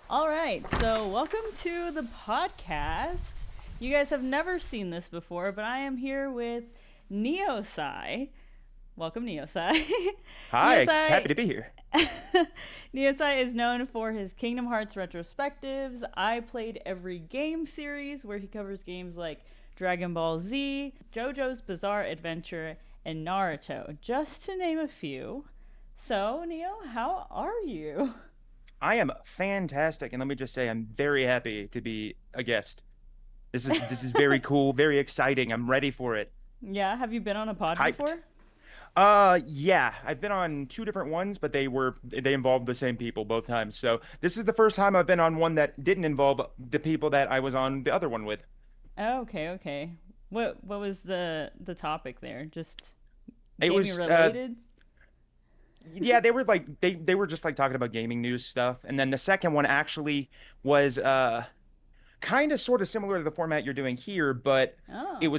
All right, so welcome to the podcast. You guys have never seen this before, but I am here with Niosai. Welcome, Niosai. Hi, happy Niosai. to be here. Niosai is known for his Kingdom Hearts Retrospectives. I played every game series where he covers games like Dragon Ball Z, JoJo's Bizarre Adventure, and Naruto, just to name a few. So, Neo, how are you? I am fantastic, and let me just say, I'm very happy to be a guest. This is very cool, very exciting. I'm ready for it. Yeah, have you been on a pod Hyped. before? Yeah, I've been on two different ones, but they involved the same people both times. So this is the first time I've been on one that didn't involve the people that I was on the other one with. Oh, okay, okay. What was the topic there? Just It gaming was related? yeah, they were like they were just like talking about gaming news stuff, and then the second one actually was kind of sort of similar to the format you're doing here, but Oh,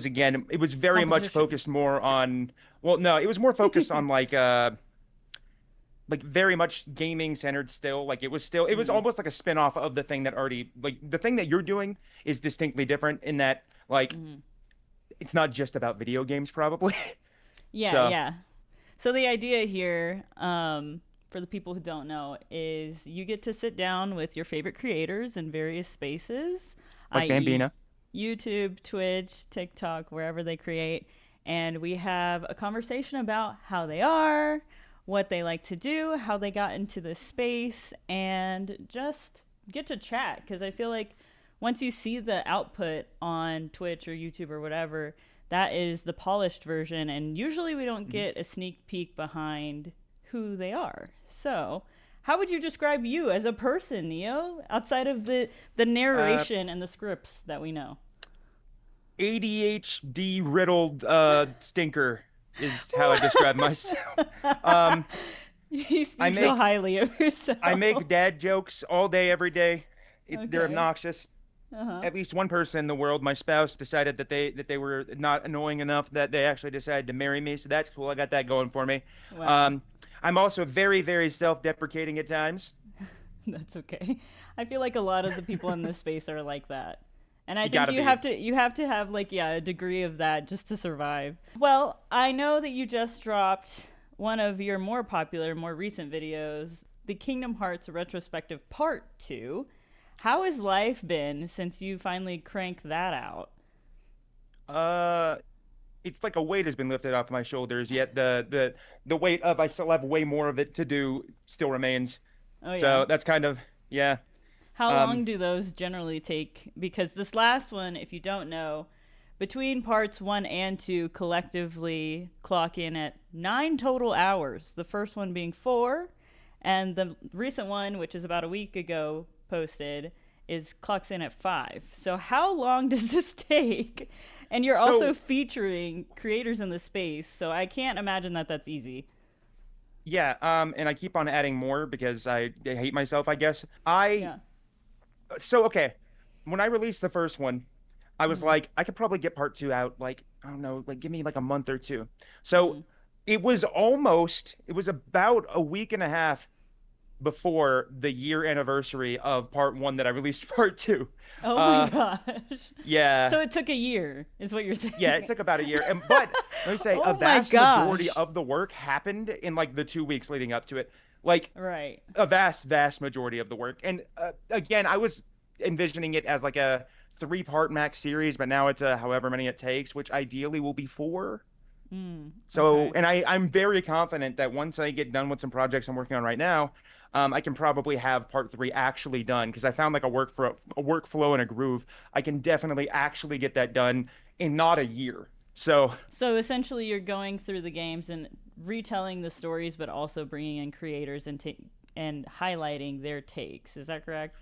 it was very much competition. focused more on, well, no, it was more focused on like very much gaming centered still. Like it was Mm, almost like a spin-off of the thing that already, like the thing that you're doing is distinctly different in that like mm. it's not just about video games probably. Yeah, So, yeah. So the idea here, for the people who don't know, is you get to sit down with your favorite creators in various spaces, like i.e., Bambina. YouTube, Twitch, TikTok, wherever they create, and we have a conversation about how they are, what they like to do, how they got into this space, and just get to chat. Because I feel like once you see the output on Twitch or YouTube or whatever, that is the polished version, and usually we don't Mhm. get a sneak peek behind who they are. So, how would you describe you as a person, Neo, outside of the Uh, narration and the scripts that we know? ADHD riddled stinker is how I describe myself. Um, You I speak so make highly of I yourself. make dad jokes all day, every day. They're Okay. obnoxious. Uh huh. At least one person in the world, my spouse, decided that they were not annoying enough that they actually decided to marry me. So that's cool. I got that going for me. Wow. Um, I'm also very, very self-deprecating at times. That's okay. I feel like a lot of the people in this space are like that. And I You think gotta be. you have to have like yeah, a degree of that just to survive. Well, I know that you just dropped one of your more popular, more recent videos, the Kingdom Hearts Retrospective Part 2. How has life been since you finally cranked that out? Uh, it's like a weight has been lifted off my shoulders, yet the weight of I still have way more of it to do still remains. Oh yeah. So that's kind of, yeah. How long Um, do those generally take? Because this last one, if you don't know, between parts 1 and 2 collectively clock in at 9 total hours. The first one being 4, and the recent one, which is about a week ago posted, is clocks in at 5. So how long does this take? And you're also so featuring creators in the space, so I can't imagine that that's easy. yeah, and I keep on adding more because I hate myself, I guess. I Yeah. so okay, when I released the first one, I was Mhm. like, I could probably get part two out, like, I don't know, like give me like a month or two. So Mhm. it was about a week and a half before the year anniversary of part one that I released part two. Oh my Uh, gosh. yeah, So it took a year, is what you're yeah, it saying. took about a year. And but let me say, a Oh my vast majority gosh. of the work happened in like the 2 weeks leading up to it. Like Right. a vast majority of the work. And again, I was envisioning it as like a three-part max series, but now it's a however many it takes, which ideally will be four. So, Okay. and I'm very confident that once I get done with some projects I'm working on right now, I can probably have part three actually done because I found like a workflow and a groove. I can definitely actually get that done in not a year. So, So essentially, you're going through the games and retelling the stories, but also bringing in creators and and highlighting their takes. Is that correct?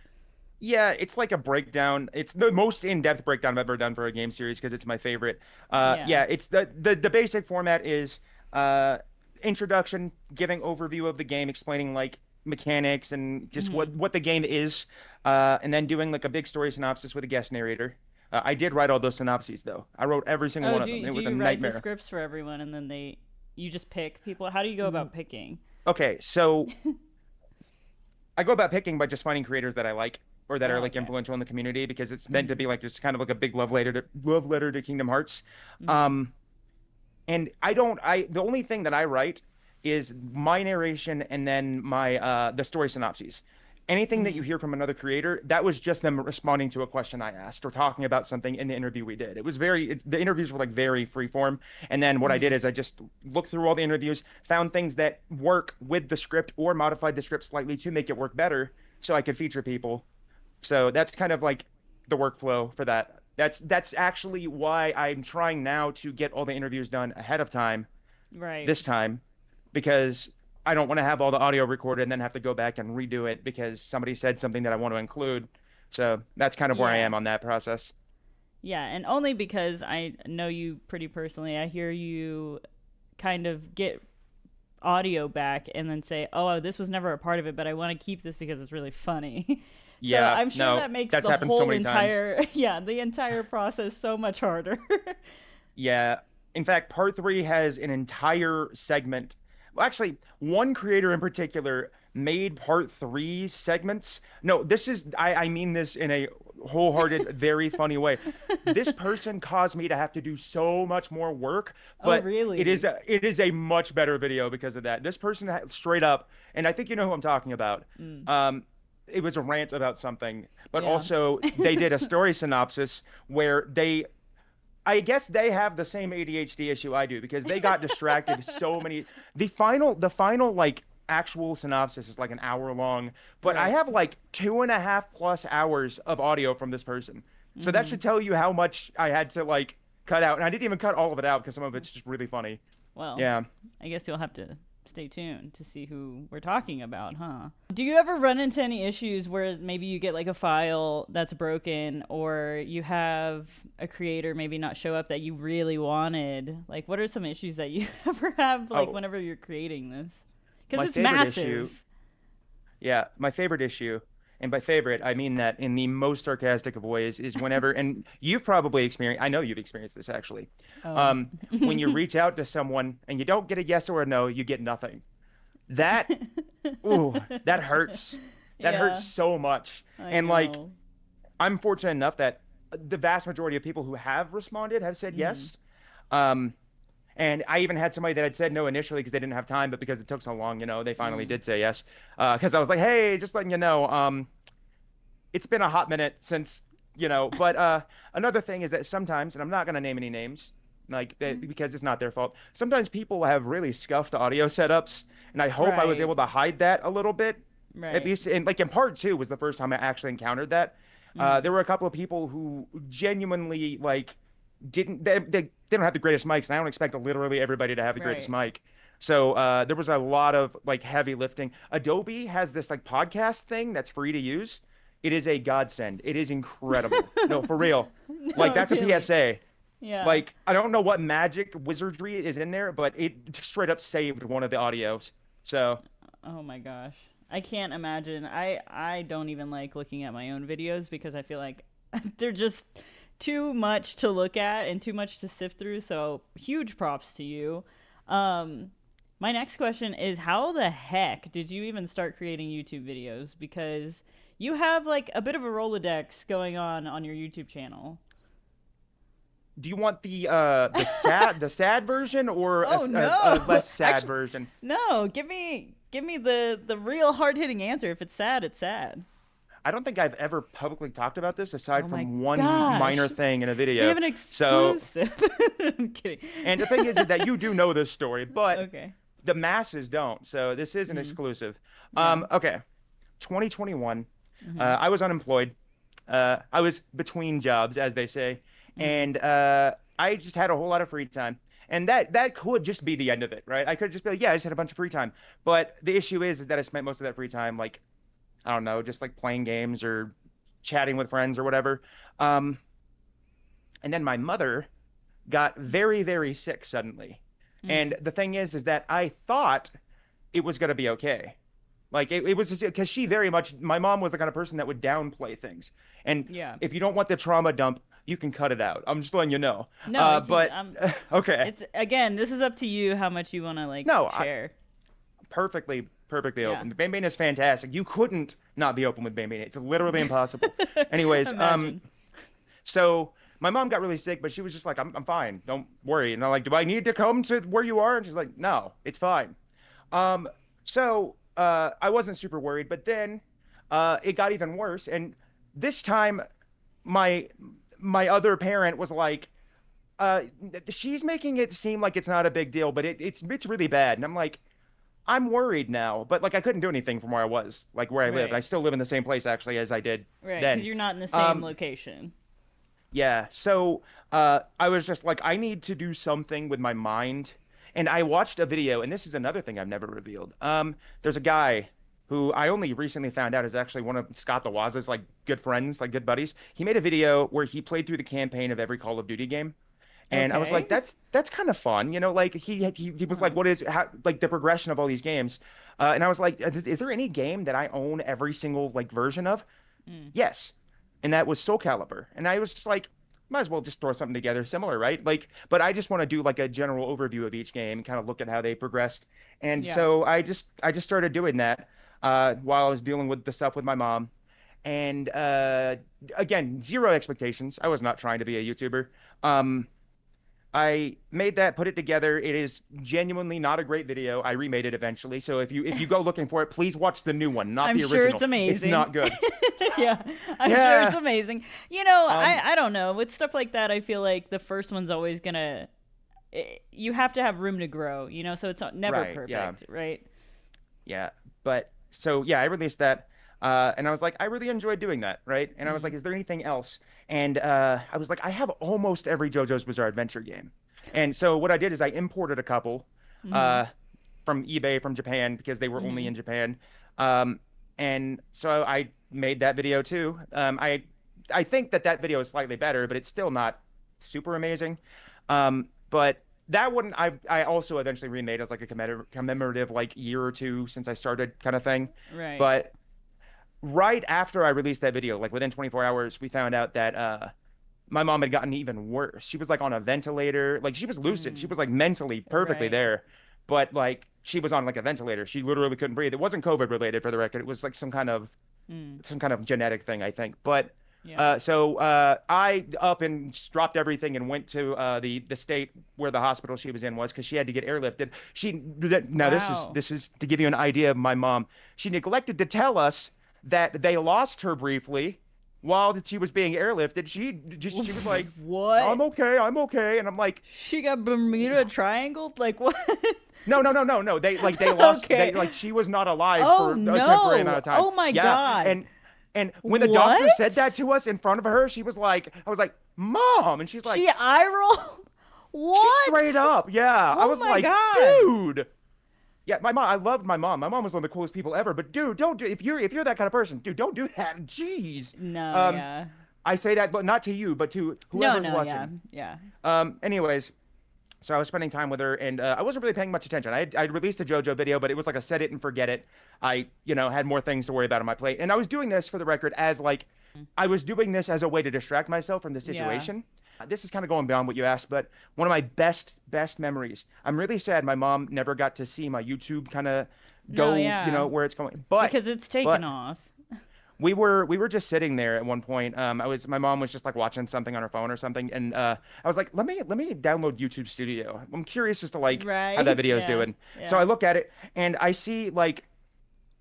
yeah, it's like a breakdown. It's the most in-depth breakdown I've ever done for a game series because it's my favorite. Yeah. Yeah, it's the basic format is uh introduction, giving overview of the game, explaining like mechanics and just Hmm. what the game is, and then doing like a big story synopsis with a guest narrator. I did write all those synopses though. I wrote every single Oh, one of them, and it do was a you write the nightmare. scripts for everyone and then you just pick people? How do you go about picking? Okay, so I go about picking by just finding creators that I like or that are Oh, like okay. influential in the community because it's meant to Mm-hmm. be like just kind of like a big love letter to Kingdom Hearts. Mm-hmm. Um, and I the only thing that I write is my narration and then my the story synopses. Anything that Mm-hmm. you hear from another creator, that was just them responding to a question I asked or talking about something in the interview we did. It was the interviews were like very free form. And then what I did Mm-hmm. is I just looked through all the interviews, found things that work with the script or modified the script slightly to make it work better so I could feature people. So that's kind of like the workflow for that. That's actually why I'm trying now to get all the interviews done ahead of time Right. this time because I don't want to have all the audio recorded and then have to go back and redo it because somebody said something that I want to include. So that's kind of where I Yeah. am on that process. Yeah, and only because I know you pretty personally. I hear you kind of get audio back and then say, "Oh, this was never a part of it, but I want to keep this because it's really funny." So Yeah, I'm sure no, that makes that's the happened so whole many times. entire yeah, the entire process so much harder. Yeah. In fact, part three has an entire segment. Well, actually, one creator in particular made part three segments. No, I mean this in a wholehearted, very funny way. This person caused me to have to do so much more work, Oh, but really? it is a much better video because of that. This person straight up, and I think you know who I'm talking about. Mm. Um, it was a rant about something, but Yeah. also they did a story synopsis where I guess they have the same ADHD issue I do because they got distracted so many. The final like actual synopsis is like an hour long, but I Right. have like 2.5+ hours of audio from this person. So that Mhm. should tell you how much I had to like cut out. And I didn't even cut all of it out because some of it's just really funny. Well, Yeah. I guess you'll have to stay tuned to see who we're talking about, huh? Do you ever run into any issues where maybe you get like a file that's broken or you have a creator maybe not show up that you really wanted? Like, what are some issues that you ever have, like, Oh, whenever you're creating this? Because my it's favorite issue. massive. Yeah, my favorite issue, and by favorite, I mean that in the most sarcastic of ways, is whenever, and you've probably experienced, I know you've experienced this actually. Oh. Um, when you reach out to someone and you don't get a yes or a no, you get nothing. That, ooh, that hurts. That hurts Yeah, so much. I And like, know. I'm fortunate enough that the vast majority of people who have responded have said Mm-hmm. yes. Um, and I even had somebody that had said no initially because they didn't have time, but because it took so long, they finally Mm. did say yes. Because I was like, hey, just letting you know, it's been a hot minute since, but another thing is that sometimes, and I'm not going to name any names, like because it's not their fault. Sometimes people have really scuffed audio setups, and I hope I was Right, able to hide that a little bit. At right. least in part two was the first time I actually encountered that. Mm-hmm. There were a couple of people who genuinely like they don't have the greatest mics, and I don't expect literally everybody to have the greatest Right. mic. So there was a lot of like heavy lifting. Adobe has this like podcast thing that's free to use. It is a godsend. It is incredible. No, for real. Like No, that's a really. PSA. Yeah. Like I don't know what magic wizardry is in there, but it straight up saved one of the audios. So Oh my gosh. I can't imagine. I don't even like looking at my own videos because I feel like they're just too much to look at and too much to sift through. So, huge props to you. Um my next question is how the heck did you even start creating YouTube videos because you have like a bit of a Rolodex going on your YouTube channel. do you want the sad version or Oh a no. less sad Actually, version? no. Give me the real hard-hitting answer. If it's sad, it's sad. I don't think I've ever publicly talked about this Oh aside my from one minor gosh. thing in a We video. have an So, exclusive. I'm kidding. and the thing is that you do know this story, but Okay. the masses don't. So this is an Mm, exclusive. yeah. Okay. 2021. Mhm. I was unemployed. I was between jobs, as they say, Mhm. and I just had a whole lot of free time. And that could just be the end of it, right? I could just be like, yeah, I just had a bunch of free time. But the issue is that I spent most of that free time like I don't know, just like playing games or chatting with friends or whatever. Um, and then my mother got very, very sick suddenly. And Mhm. the thing is that I thought it was going to be okay. Like it was just because she very much, my mom was the kind of person that would downplay things. And Yeah. if you don't want the trauma dump, you can cut it out. I'm just letting you know. No, you can. But okay. It's again. This is up to you how much you want to like No, share. perfectly perfectly Yeah. open. The Bambina is fantastic. You couldn't not be open with Bambina. It's literally impossible. Anyways, Imagine. so my mom got really sick, but she was just like, I'm fine. Don't worry. And I'm like, do I need to come to where you are? And she's like, no, it's fine. Um, so I wasn't super worried, but then it got even worse. And this time, my my other parent was like, uh, she's making it seem like it's not a big deal, but it's really bad. And I'm like, I'm worried now, but like I couldn't do anything from where I was, like where I live. Right. I still live in the same place actually as I did Right. Because then. you're not in the same location. Yeah, so I was just like, I need to do something with my mind. And I watched a video, and this is another thing I've never revealed. There's a guy who I only recently found out is actually one of Scott the Waz's like good friends, like good buddies. He made a video where he played through the campaign of every Call of Duty game. And I was Okay. like, that's kind of fun, you know. Like he was like, what is how, like the progression of all these games? And I was like, is there any game that I own every single like version of? Mm. Yes, and that was Soul Calibur. And I was just like, might as well just throw something together similar, right? Like, but I just want to do like a general overview of each game, kind of look at how they progressed. And Yeah. so I just started doing that while I was dealing with the stuff with my mom. And again, zero expectations. I was not trying to be a YouTuber. Um, I made that, put it together. It is genuinely not a great video. I remade it eventually. So if you go looking for it, please watch the new one, not I'm the sure it's original. It's amazing. not good. Yeah, I'm sure it's Yeah. amazing. You know, Um, I don't know. With stuff like that, I feel like the first one's always gonna. You have to have room to grow, you know, so it's never Right, yeah. perfect, right? Yeah. But so yeah, I released that. And I was like, I really enjoyed doing that, right? And I was like, Mm-hmm. is there anything else? And I was like, I have almost every JoJo's Bizarre Adventure game. And so what I did is I imported a couple Mm-hmm. uh, from eBay from Japan because they were only Mm-hmm. in Japan. Um, and so I made that video too. I think that video is slightly better, but it's still not super amazing. But that one I also eventually remade as like a commemorative like year or two since I started kind of thing. Right. But right after I released that video, like within 24 hours, we found out that my mom had gotten even worse. She was like on a ventilator. Like she was lucid. She Mm. was like mentally perfectly Right. there, but like she was on like a ventilator. She literally couldn't breathe. It wasn't COVID related for the record. It was like Mm. some kind of genetic thing, I think. But Yeah. I up and just dropped everything and went to the state where the hospital she was in was because she had to get airlifted. Now Wow. this is to give you an idea of my mom. She neglected to tell us that they lost her briefly while she was being airlifted. She was like, What? I'm okay," and I'm like, She got Bermuda Triangled? Like what? no, no, no, no, no. They lost. Okay. They like she was not alive Oh for a temporary amount no. of time. Oh my Yeah, God. and when the doctor What? said that to us in front of her, she was like, I was like, "Mom," and she's like, She eye rolled? she What? straight up, yeah. I Oh was my like, God. dude. Yeah, my mom. I loved my mom. My mom was one of the coolest people ever. But dude, don't do if you're that kind of person, dude, don't do that. Jeez. No, Um, yeah. I say that, but not to you, but to No, whoever's no, yeah. watching. Yeah. Anyways, so I was spending time with her, and I wasn't really paying much attention. I released a JoJo video, but it was like a set it and forget it. I, had more things to worry about on my plate, and I was doing this for the record as like, I was doing this as a way to distract myself from the Yeah. situation. This is kind of going beyond what you asked, but one of my best memories. I'm really sad my mom never got to see my YouTube kind of No, go, yeah. where it's going. But Because it's taken but off. we were just sitting there at one point. My mom was just like watching something on her phone or something, and I was like, let me download YouTube Studio. I'm curious as to like how that Right? video is Yeah. doing. So Yeah. I look at it and I see like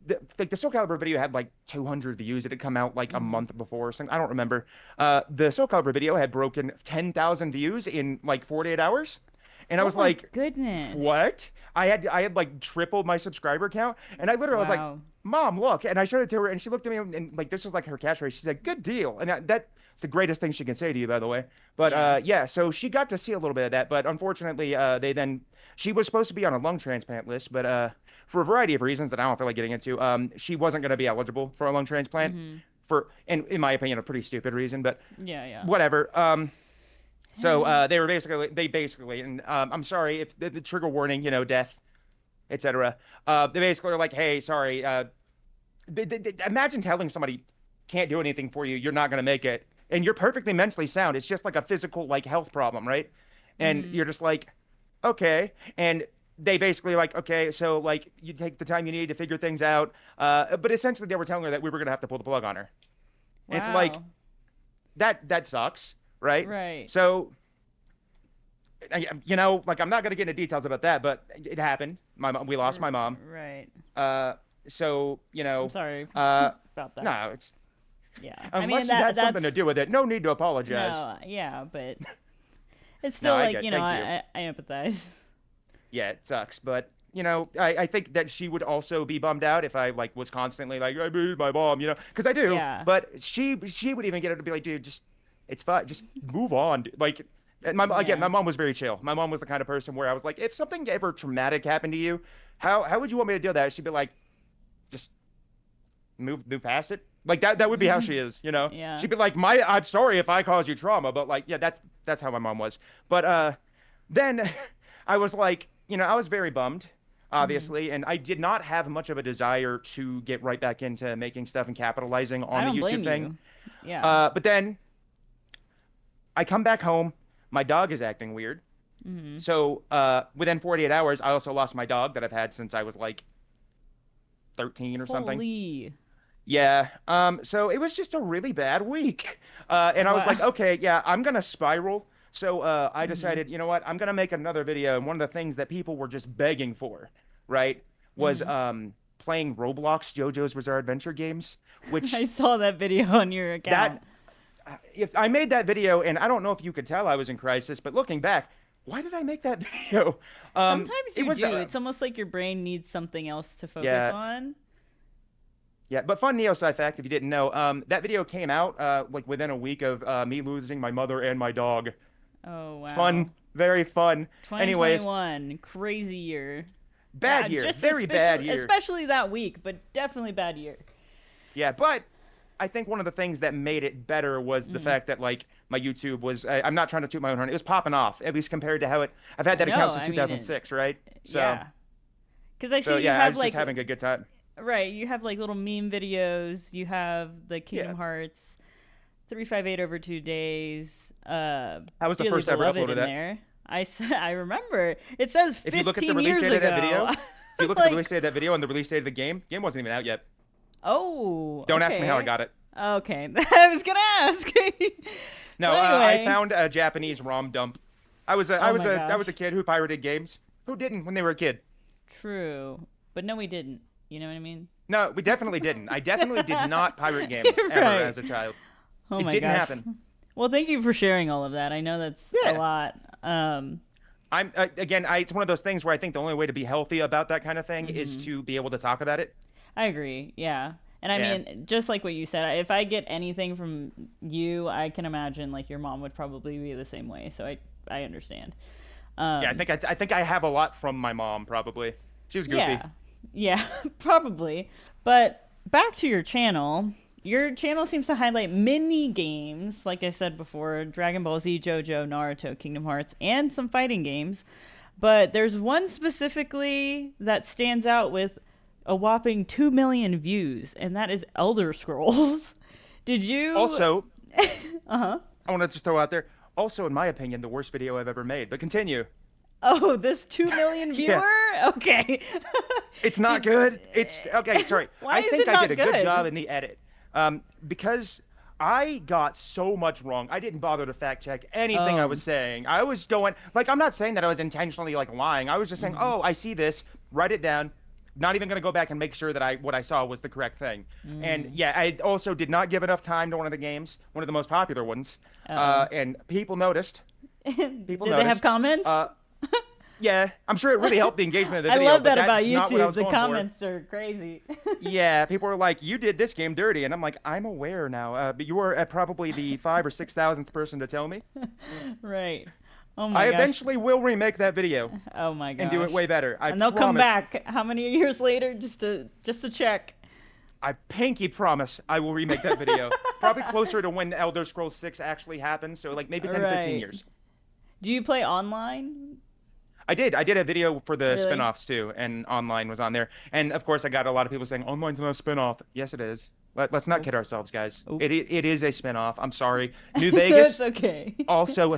the Soul Calibur video had like 200 views. It had come out like a Mm-hmm. month before or something. I don't remember. The Soul Calibur video had broken 10,000 views in like 48 hours, and I Oh was my like, goodness. what? I had like tripled my subscriber count, and I literally was like, Wow. "Mom, look!" And I showed it to her, and she looked at me, and like this was like her catchphrase. She said, "Good deal," and that's the greatest thing she can say to you, by the way. But Yeah. yeah, so she got to see a little bit of that, but unfortunately, she was supposed to be on a lung transplant list, but for a variety of reasons that I don't feel like getting into, she wasn't going to be eligible for a lung transplant Mm-hmm. and in my opinion, a pretty stupid reason, but Yeah, yeah. whatever. So they basically, and I'm sorry if the trigger warning, death, etc. They basically are like, hey, sorry. Imagine telling somebody can't do anything for you, you're not gonna make it, and you're perfectly mentally sound. It's just like a physical like health problem, right? And Mm-hmm. you're just like, okay. And they basically like, okay, so like you take the time you need to figure things out. But essentially they were telling her that we were gonna have to pull the plug on her. And it's like Wow. that sucks, right? Right. So like I'm not gonna get into details about that, but it happened. We lost my mom. Right. Uh, so I'm sorry uh, about that. no, it's Yeah. I unless mean you had something to that's do with it, no need to apologize. no, yeah, but it's No, still I like, get. you know, Thank you. I empathize. Yeah, it sucks, but I think that she would also be bummed out if I like was constantly like I miss my mom, because I do. Yeah. But she would even get her to be like, dude, just it's fine, just move on. Like, and my Yeah. mom was very chill. My mom was the kind of person where I was like, if something ever traumatic happened to you, how would you want me to deal with that? She'd be like, just move past it. Like that would be how she is. Yeah. She'd be like, I'm sorry if I caused you trauma, but like, yeah, that's how my mom was. But then I was like, I was very bummed, Mhm. obviously, and I did not have much of a desire to get right back into making stuff and capitalizing I on the don't YouTube blame thing. you. Yeah. But then I come back home, my dog is acting weird. Mhm. So within 48 hours, I also lost my dog that I've had since I was like 13 or something. Holy. Yeah. So it was just a really bad week. And I was Wow. like, okay, yeah, I'm gonna spiral. So I Mhm. decided, you know what? I'm gonna make another video. And one of the things that people were just begging for, right, was Mhm. playing Roblox JoJo's Bizarre Adventure games, I which saw that video on your account. that if I made that video, and I don't know if you could tell I was in crisis, but looking back, why did I make that video? Sometimes It you was do. It's almost like your brain needs something else to focus yeah. on. Yeah, but fun Niosai fact, if you didn't know, that video came out like within a week of me losing my mother and my dog. Oh, wow. Fun, very fun. Anyways, 2021, crazy year. bad year, Just very bad year. especially that week, but definitely bad year. Yeah, but I think one of the things that made it better was the Mm. fact that like my YouTube was, I'm not trying to toot my own horn, it was popping off, at least compared to how I've had I that account know. since I mean, it, 2006, right? So, yeah. Because I so see you yeah, I have was just like, having a good time. right, you have like little meme videos. You have the Yeah, Kingdom Hearts 358 over 2 days. that was the Dearly first ever beloved upload of in that. there. I remember. It says If you look at the 15 release years date of that ago. video, if you look at the release Like, date of that video and the release date of the game wasn't even out yet. oh, Don't ask me how I okay. got it. Okay. I was gonna ask. So No, I anyway. found a Japanese ROM dump. I Oh was my I was a gosh. kid who pirated games. Who didn't when they were a kid? True. But no, we didn't. You know what I mean? No, we definitely didn't. I definitely did not pirate games ever Right. as a child. Oh It my didn't gosh. happen. Well, thank you for sharing all of that. I know that's a Yeah. lot. I'm again, it's one of those things where I think the only way to be healthy about that kind of thing is Mhm. to be able to talk about it. I agree. Yeah. And I Yeah. mean, just like what you said, if I get anything from you, I can imagine like your mom would probably be the same way. So I understand. Yeah, Um, I think I have a lot from my mom probably. She was goofy. yeah. Yeah, probably. But back to your channel. Your channel seems to highlight mini games, like I said before, Dragon Ball Z, JoJo, Naruto, Kingdom Hearts, and some fighting games. But there's one specifically that stands out with a whopping 2 million views, and that is Elder Scrolls. Did you? Also, Uh huh. I want to just throw out there, also in my opinion, the worst video I've ever made. But continue. Oh, this 2 million Yeah. viewer? Okay. It's not Did, good. It's okay. Sorry. why I is think it I not did a good job good? in the edit. Because I got so much wrong. I didn't bother to fact check anything I Oh. was saying. I was going like I'm not saying that I was intentionally like lying. I was just saying, Mhm. "Oh, I see this. Write it down." Not even going to go back and make sure that what I saw was the correct thing. And Mm. yeah, I also did not give enough time to one of the games, one of the most popular ones. Uh And people noticed. oh. People Did they have noticed. comments? Uh, yeah, I'm sure it really helped the engagement of the I video, love but that about that's not what I YouTube. was The going for. comments are crazy. Yeah, people were like, "You did this game dirty," and I'm like, "I'm aware now, but you were probably the 5 or 6 thousandth person to tell me." Right. Oh I my gosh. eventually will remake that video Oh my and do it gosh. way better. I And they'll come promise. back how many years later just to check. I pinky promise I will remake that video. Probably closer to when Elder Scrolls 6 actually happens, so like maybe 10 to 15 Right. years. Do you play online? I did. I did a video for the Really? spin-offs too, and online was on there. And of course, I got a lot of people saying online's not a spin-off. Yes, it is. Let's not kid ourselves, guys. Oop. It is a spinoff. I'm sorry. New Vegas It's okay. also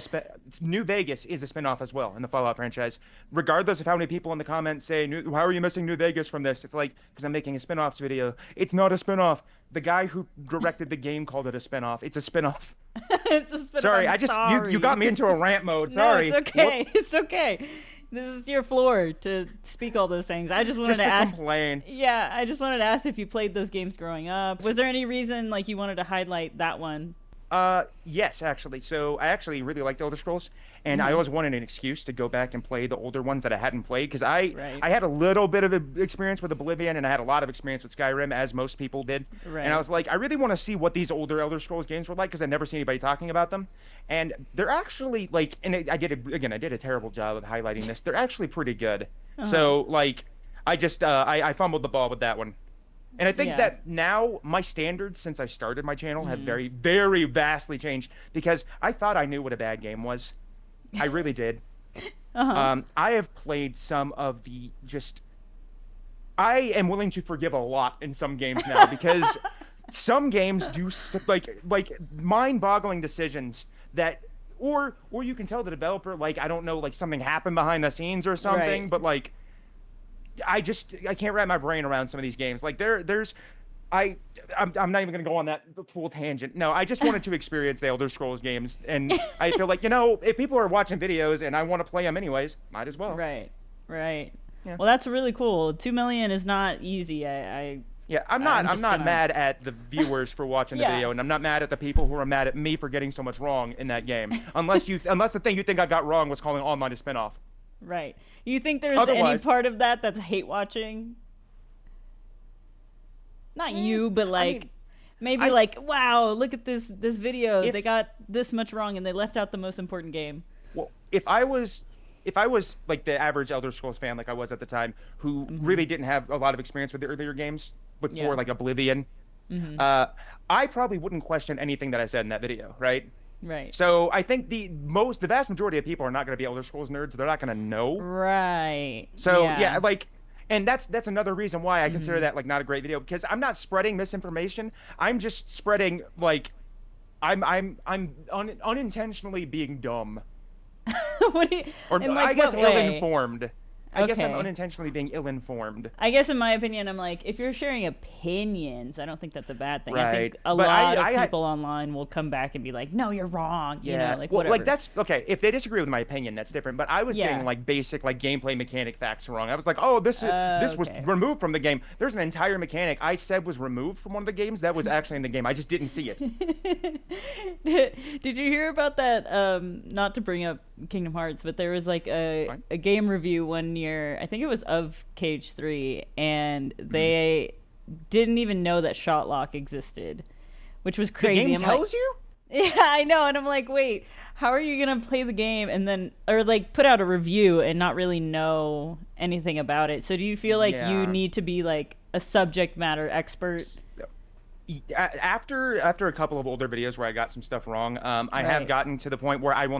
New Vegas is a spinoff as well in the Fallout franchise. Regardless of how many people in the comments say, "How are you missing New Vegas from this?" It's like because I'm making a spinoffs video. It's not a spinoff. The guy who directed the game called it a spinoff. It's a spinoff. It's a spinoff. Sorry, Sorry. you got me into a rant mode. Sorry. No, it's okay. Whoops. It's okay. This is your floor to speak all those things. I just wanted Just to ask. complain. Yeah, I just wanted to ask if you played those games growing up. Was there any reason like you wanted to highlight that one? Yes, actually. So I actually really liked Elder Scrolls, and I always wanted an excuse to go back and play the older ones that I hadn't played because I had a little bit of experience with Oblivion, and I had a lot of experience with Skyrim, as most people did. Right. And I was like, I really want to see what these older Elder Scrolls games were like because I never see anybody talking about them, and they're actually like, and I did a terrible job of highlighting this. They're actually pretty good. So like, I just I fumbled the ball with that one. And I think that now my standards since I started my channel have very, very vastly changed because I thought I knew what a bad game was. I really did. I have played some of the just... I am willing to forgive a lot in some games now because some games do like mind-boggling decisions that... Or you can tell the developer, like, I don't know, like something happened behind the scenes or something, but like... I can't wrap my brain around some of these games. Like I'm not even gonna go on that full tangent. No, I just wanted to experience the Elder Scrolls games, and I feel like if people are watching videos and I want to play them anyways, might as well. Right. Yeah. Well, that's really cool. 2 million is not easy. Yeah, I'm not mad at the viewers for watching the video, and I'm not mad at the people who are mad at me for getting so much wrong in that game. Unless the thing you think I got wrong was calling online a spinoff. Right. You think there's any part of that that's hate watching? Not you, but like maybe like, wow, look at this video. They got this much wrong and they left out the most important game. Well, if I was like the average Elder Scrolls fan like I was at the time who really didn't have a lot of experience with the earlier games before like Oblivion, I probably wouldn't question anything that I said in that video, right? Right. So I think the vast majority of people are not going to be Elder Scrolls nerds. They're not going to know. Right. So yeah, like, and that's another reason why I consider that like not a great video because I'm not spreading misinformation. I'm just spreading like, I'm unintentionally being dumb. What do you? Or like, I guess ill-informed. ill-informed. I guess I'm unintentionally being ill-informed. I guess in my opinion, I'm like, if you're sharing opinions, I don't think that's a bad thing. Right. I think a lot of people online will come back and be like, no, you're wrong. Yeah. You know, like, well, whatever. like that's okay. If they disagree with my opinion, that's different. But I was getting like basic like gameplay mechanic facts wrong. I was like, oh, this was removed from the game. There's an entire mechanic I said was removed from one of the games that was actually in the game. I just didn't see it. Did you hear about that? Not to bring up Kingdom Hearts, but there was like a game review one year. I think it was of Cage 3, and they didn't even know that shot lock existed, which was crazy. The game tells you? Yeah, I know, and I'm like, wait, how are you gonna play the game and then, or like put out a review and not really know anything about it? So do you feel like you need to be like a subject matter expert? After a couple of older videos where I got some stuff wrong, I have gotten to the point where I will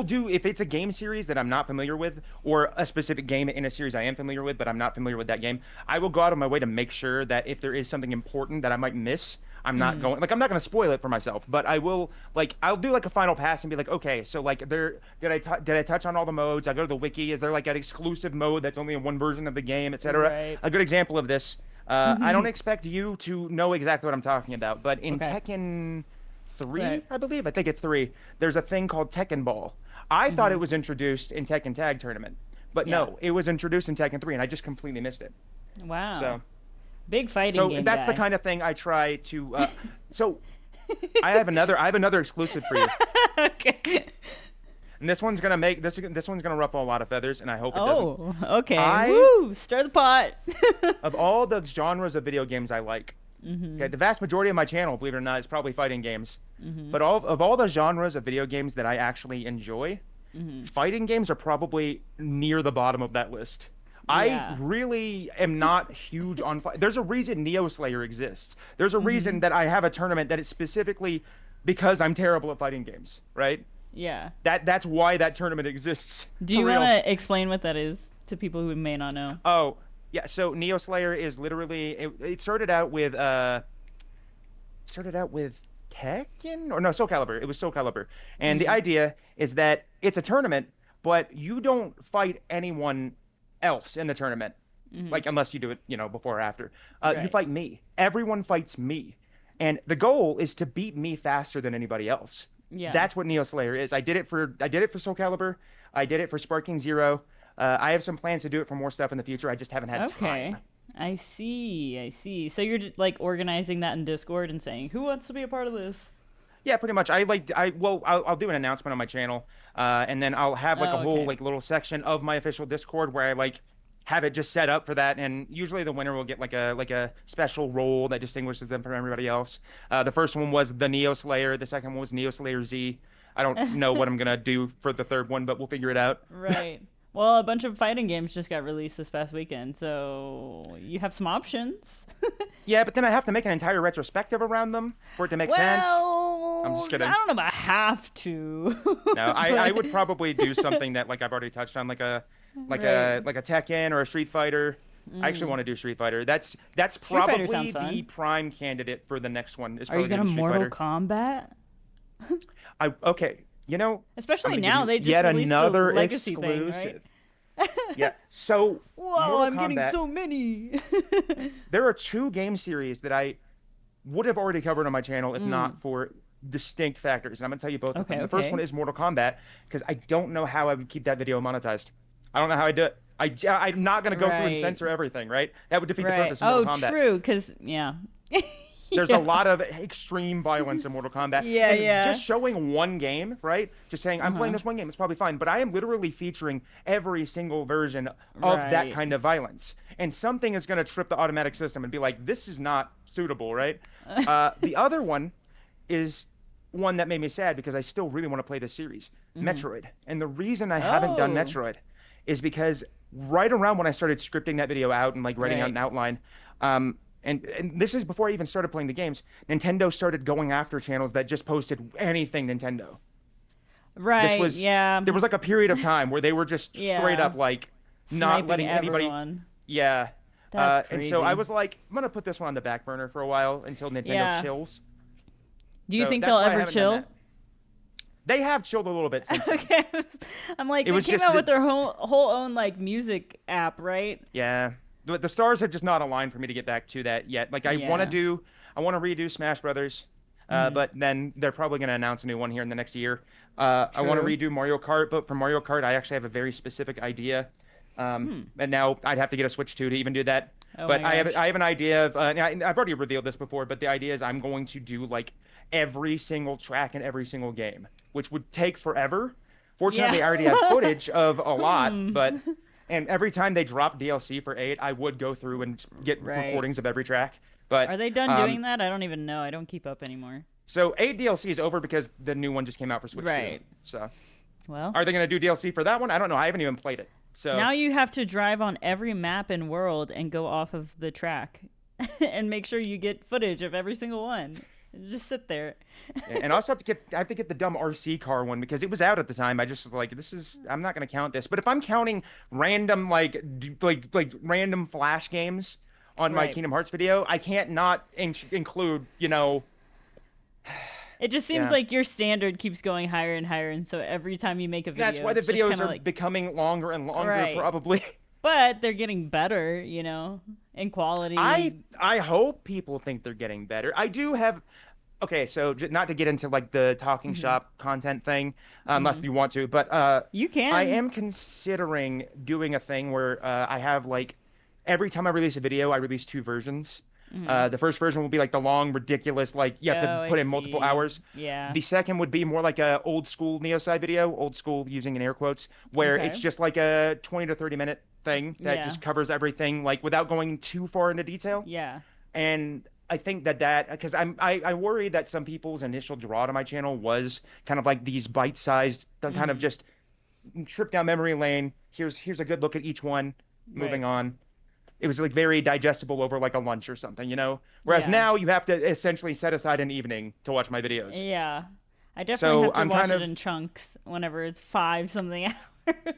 do if it's a game series that I'm not familiar with or a specific game in a series I am familiar with but I'm not familiar with that game, I will go out of my way to make sure that if there is something important that I might miss, I'm not going I'm not going to spoil it for myself, but I will I'll do like a final pass and be like, okay, so like did I touch on all the modes? I go to the wiki, is there like an exclusive mode that's only in one version of the game, etc. A good example of this, I don't expect you to know exactly what I'm talking about, but in Tekken 3, I believe. I think it's 3. There's a thing called Tekken Ball. I thought it was introduced in Tekken Tag Tournament, but no, it was introduced in Tekken 3, and I just completely missed it. Wow. So, big fighting game that's guy. the kind of thing I try to. So, I have another exclusive for you. Okay. And this one's gonna ruffle a lot of feathers, and I hope it doesn't. Oh, okay. Woo! Stir the pot. Of all the genres of video games I like. Okay, the vast majority of my channel, believe it or not, is probably fighting games. But of all the genres of video games that I actually enjoy, fighting games are probably near the bottom of that list. I really am not huge on fight. There's a reason Neoslayer exists. There's a reason that I have a tournament that is specifically because I'm terrible at fighting games, right? Yeah. That's why that tournament exists. Do you want to explain what that is to people who may not know? Oh, Yeah, so Neo Slayer is literally it started out with Tekken or no Soul Calibur. It was Soul Calibur, and the Mm, idea is that it's a tournament, but you don't fight anyone else in the tournament, mm, like unless you do it, before or after. You right. fight me. Everyone fights me, and the goal is to beat me faster than anybody else. Yeah. That's what Neo Slayer is. I did it for Soul Calibur. I did it for Sparking Zero. I have some plans to do it for more stuff in the future. I just haven't had time. Okay. I see. I see. So you're just like organizing that in Discord and saying, "Who wants to be a part of this?" Yeah, pretty much. I'll do an announcement on my channel, and then I'll have like a Oh, whole okay. like little section of my official Discord where I like have it just set up for that, and usually the winner will get like a special role that distinguishes them from everybody else. The first one was the Neo Slayer. The second one was Neo Slayer Z. I don't know what I'm gonna do for the third one, but we'll figure it out. Right. Well, a bunch of fighting games just got released this past weekend, so you have some options. Yeah, but then I have to make an entire retrospective around them for it to make sense. I'm Well, just I kidding. don't know about have to, No, I but would probably do something that like I've already touched on, like a like right. a like a Tekken or a Street Fighter. I actually Mm. want to do Street Fighter. That's Street Fighter probably sounds the fun. prime candidate for the next one. Is Are you probably gonna gonna be Street Mortal Fighter. Kombat? I okay, I'm Especially gonna give now, you they just yet released the another Legacy thing, right? exclusive. Yeah. So Whoa, Mortal I'm getting Kombat. so many. There are two game series that I would have already covered on my channel if Mm. not for distinct factors. And I'm gonna tell you both of them. Okay, The first one okay. is Mortal Kombat because I don't know how I would keep that video monetized. I don't know how I do it. I'm not gonna go through and Right. censor everything, right? That would defeat the Right. purpose of Oh, Mortal Kombat. true. Cause yeah, There's a yeah, lot of extreme violence in Mortal Kombat, yeah, and yeah. just showing one game, right? Just saying I'm playing Uh-huh. this one game, it's probably fine. But I am literally featuring every single version of that Right. kind of violence, and something is gonna trip the automatic system and be like, this is not suitable, right? The other one is one that made me sad because I still really want to play this series, Hmm. Metroid. And the reason I haven't done Oh, Metroid is because right around when I started scripting that video out and like writing out right. an outline, and this is before I even started playing the games, Nintendo started going after channels that just posted anything Nintendo. This Right. was Yeah. there was like a period of time where they were just straight Yeah. up like not Sniping letting anybody. everyone. Yeah. That's And so I crazy. was like, I'm gonna put this one on the back burner for a while until Nintendo Yeah. chills. Do you So think that's they'll why I ever haven't done chill? that. They have chilled a little bit since then. Okay. I'm like, It they was came just out with that, their whole own like music app, right? yeah, the stars have just not aligned for me to get back to that yet. Like Yeah. I want to redo Smash Brothers, Hmm. but then they're probably going to announce a new one here in the next year. I want to True. redo Mario Kart, but for Mario Kart, I actually have a very specific idea. Hmm. And now I'd have to get a Switch 2 to even do that. Oh But my gosh. I have an idea of, I've already revealed this before, but the idea is I'm going to do like every single track in every single game, which would take forever. Fortunately, Yeah. I already have footage of a lot, Hmm. but and every time they drop DLC for 8, I would go through and get Right. recordings of every track. But Are they done doing that? I don't even know. I don't keep up anymore. so 8 DLC is over because the new one just came out for Switch 2. Right. So Well, are they going to do DLC for that one? I don't know. I haven't even played it. So now you have to drive on every map in world and go off of the track and make sure you get footage of every single one. Just sit there. and I also I have to get the dumb RC car one because it was out at the time. I just was like, I'm not going to count this. But if I'm counting random like random flash games on my Right. Kingdom Hearts video, I can't not include, It just seems yeah. like your standard keeps going higher and higher, and so every time you make a video, That's why the it's just videos kind are of like, becoming longer and longer, right. probably. But they're getting better, in quality. I hope people think they're getting better. I do have. Okay, so not to get into like the talking Mhm. shop content thing, unless Mhm. you want to, but You can. I am considering doing a thing where I have like every time I release a video, I release two versions. Mhm. The first version will be like the long, ridiculous, like you have Oh, to I put in multiple see. hours. Yeah. The second would be more like a old school Niosai video, old school using in air quotes, where Okay. it's just like a 20 to 30 minute thing that Yeah. just covers everything, like without going too far into detail. Yeah. And I think that because I worry that some people's initial draw to my channel was kind of like these bite-sized, kind of Mhm. just trip down memory lane. Here's a good look at each one. Moving Right. on. It was like very digestible over like a lunch or something, Whereas Yeah. now you have to essentially set aside an evening to watch my videos. Yeah. I definitely So have to I'm watch kind it of in chunks whenever it's 5 something hours.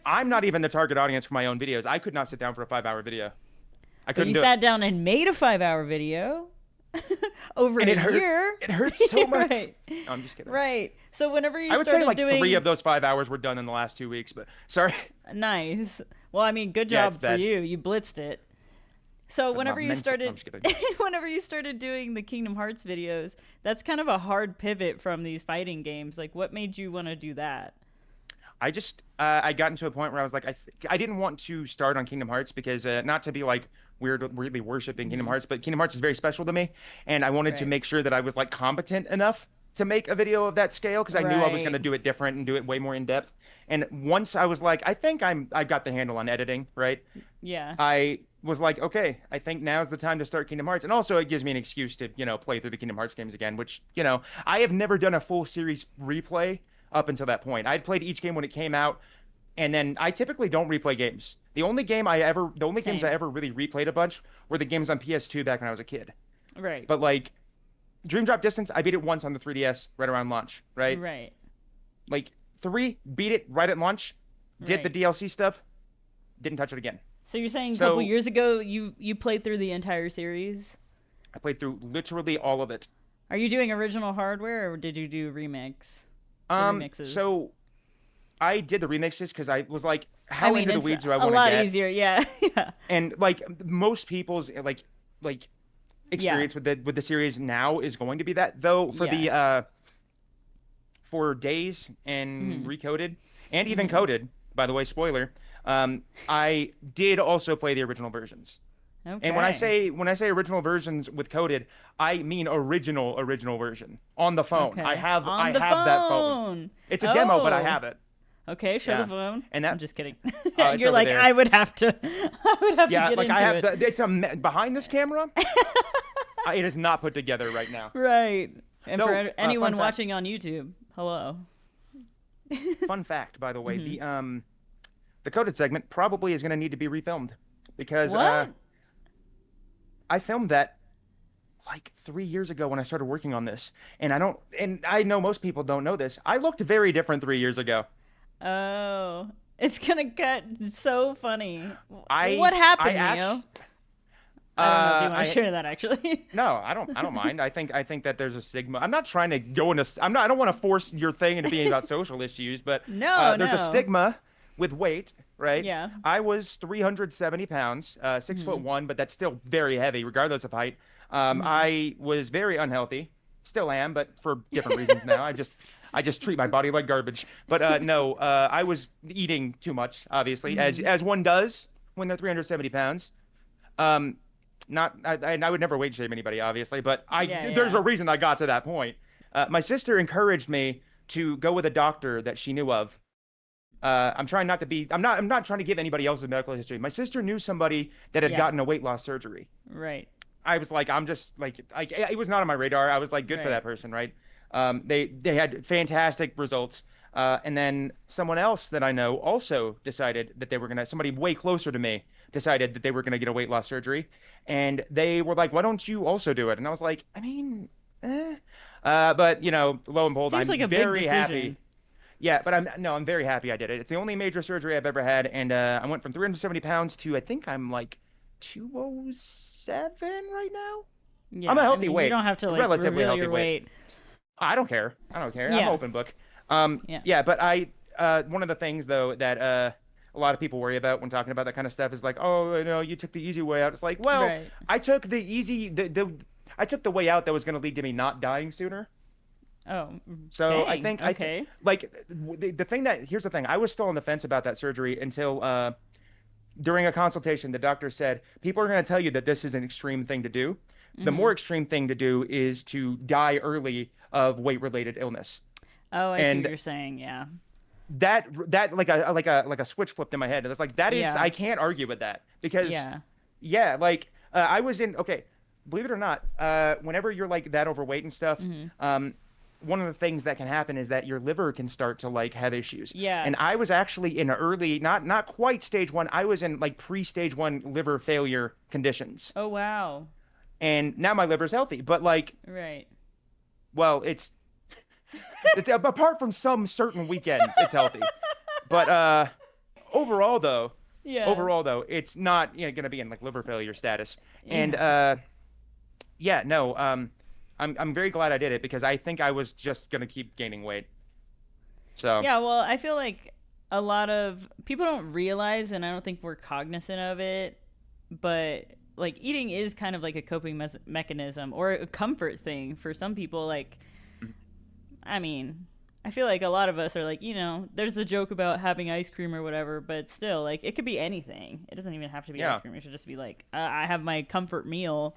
I'm not even the target audience for my own videos. I could not sit down for a 5-hour video. I But couldn't you do it. sat down and made a 5-hour video over And a it hurt. year. It hurts so much. Right. No, I'm just kidding. Right. So whenever you I would say started like doing 3 of those 5 hours were done in the last 2 weeks, but sorry. nice. Well, I mean, good Yeah, it's job for bad. you. You blitzed it. So But whenever my you mental- no, started I'm just kidding. whenever you started doing the Kingdom Hearts videos, that's kind of a hard pivot from these fighting games. Like what made you want to do that? I just I got into a point where I was like I didn't want to start on Kingdom Hearts because not to be like weirdly worshiping Kingdom Hearts, but Kingdom Hearts is very special to me, and I wanted to Right. make sure that I was like competent enough to make a video of that scale because I knew I was going to Right. do it different and do it way more in depth. And once I was like, I think I got the handle on editing, right? Yeah. I was like, okay, I think now's the time to start Kingdom Hearts. And also it gives me an excuse to, play through the Kingdom Hearts games again, which, I have never done a full series replay up until that point. I'd played each game when it came out, and then I typically don't replay games. The only games I Same. ever really replayed a bunch were the games on PS2 back when I was a kid. Right. But like Dream Drop Distance, I beat it once on the 3DS right around launch, right? Right. Like 3, beat it right at launch, did the Right. DLC stuff, didn't touch it again. So you're saying a So- couple years ago you played through the entire series? I played through literally all of it. Are you doing original hardware or did you do remix? Remixes. So I did the remixes because I was like, how into the it's weeds do I a want to lot get? easier. Yeah. Yeah. And like most people's like experience with the series now is going to be that though for the for Days and Recoded and even Coded, by the way, spoiler. I did also play the original versions. Okay. And when I say original versions with Coded, I mean original version on the phone. Okay. I have On the that phone. It's a demo, but I Oh. have it. Okay, show Yeah. the phone. And that- I'm just kidding. it's You're over like, there. I would have to to get Like into I have it. it's behind this camera. It is not put together right now. Right. And No, for fun anyone fact. watching on YouTube, hello. Fun fact, by the way, the Coded segment probably is going to need to be refilmed because What? I filmed that like 3 years ago when I started working on this, and I know most people don't know this. I looked very different 3 years ago. Oh, it's gonna get so funny. I What happened, I Neo? act- I don't know if you want I- to share that actually. No, I don't mind. I think that there's a stigma. I'm not trying to go into. I don't want to force your thing into being about social issues, but No, there's a no. stigma with weight, right? Yeah. I was 370 pounds, 6'1", but that's still very heavy, regardless of height. I was very unhealthy, still am, but for different reasons now. I just treat my body like garbage. But no, I was eating too much, obviously, as one does when they're 370 pounds. I would never weight shame anybody, obviously, but there's Yeah. a reason I got to that point. My sister encouraged me to go with a doctor that she knew of. I'm trying not to be. I'm not trying to give anybody else's medical history. My sister knew somebody that had Yeah. gotten a weight loss surgery. Right. I was like, I'm just like, it was not on my radar. I was like, good for Right. that person, right? They had fantastic results. And then someone else that I know also decided that they were gonna. Somebody way closer to me decided that they were gonna get a weight loss surgery, and they were like, why don't you also do it? And I was like, I mean, but lo and behold, Seems I'm like a big very decision. happy. Yeah, but I'm very happy I did it. It's the only major surgery I've ever had, and I went from 370 pounds to I think I'm like 207 right now. Yeah. I'm a healthy I mean, weight. You don't have to like Relatively reveal healthy your weight. weight. I don't care. I'm Yeah. open book. Yeah. Yeah, but one of the things though that a lot of people worry about when talking about that kind of stuff is like, oh, you took the easy way out. It's like, well, Right. I took I took the way out that was going to lead to me not dying sooner. Oh. So dang. I think Okay. the thing here's the thing. I was still on the fence about that surgery until during a consultation, the doctor said, people are going to tell you that this is an extreme thing to do. The more extreme thing to do is to die early of weight-related illness. Oh, I see and what you're saying. Yeah. That like a switch flipped in my head. It's like that is Yeah. I can't argue with that because Yeah. like I was in believe it or not, whenever you're like that overweight and stuff, one of the things that can happen is that your liver can start to like have issues. Yeah. And I was actually in early, not quite stage 1. I was in like pre-stage 1 liver failure conditions. Oh wow. And now my liver's healthy, but like, Right. well, it's apart from some certain weekends, it's healthy. But overall though, Yeah. overall though, it's not going to be in like liver failure status. And Yeah. yeah, no, I'm very glad I did it because I think I was just gonna keep gaining weight. So Yeah, well, I feel like a lot of people don't realize, and I don't think we're cognizant of it, but like eating is kind of like a coping mechanism or a comfort thing for some people. Like, I mean, I feel like a lot of us are like, there's a joke about having ice cream or whatever, but still, like, it could be anything. It doesn't even have to be yeah, ice cream. It should just be like, I have my comfort meal.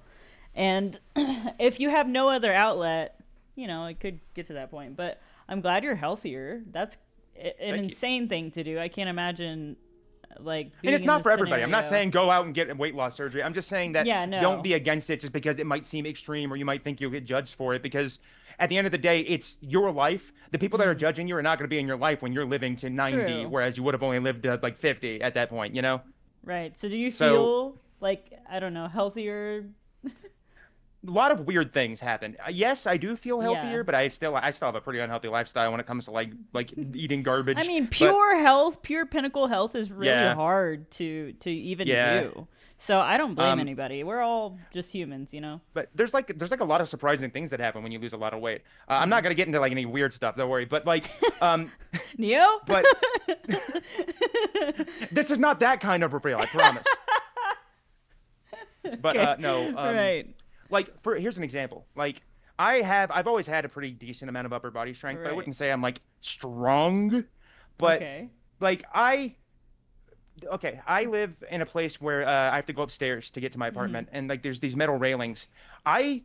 And if you have no other outlet, it could get to that point. But I'm glad you're healthier. That's an thank you. insane thing to do. I can't imagine, like, And being it's in not this for everybody. I'm not scenario. saying go out and get weight loss surgery. I'm just saying that Yeah, don't no. be against it just because it might seem extreme or you might think you'll get judged for it. Because at the end of the day, it's your life. The people that are Mm, judging you are not going to be in your life when you're living to 90, true. whereas you would have only lived to like 50 at that point, you know? Right. So do you So feel like, I don't know, healthier? a lot of weird things happen. Yes, I do feel Yeah. healthier, but I still have a pretty unhealthy lifestyle when it comes to like eating I garbage. mean, But pure health, pure pinnacle health is really yeah, hard to even yeah. do. So I don't blame Um, anybody. We're all just humans. but there's like a lot of surprising things that happen when you lose a lot of weight. I'm not Mm. gonna get into like any weird stuff, don't worry. But like, um, Neo? but this is not that kind of reveal, I promise. But Okay. no, Right. like here's an example. Like I've always had a pretty decent amount of upper body strength, but I Right. wouldn't say I'm like strong. But Okay. like I live in a place where I have to go upstairs to get to my Hmm. apartment, and like there's these metal railings. I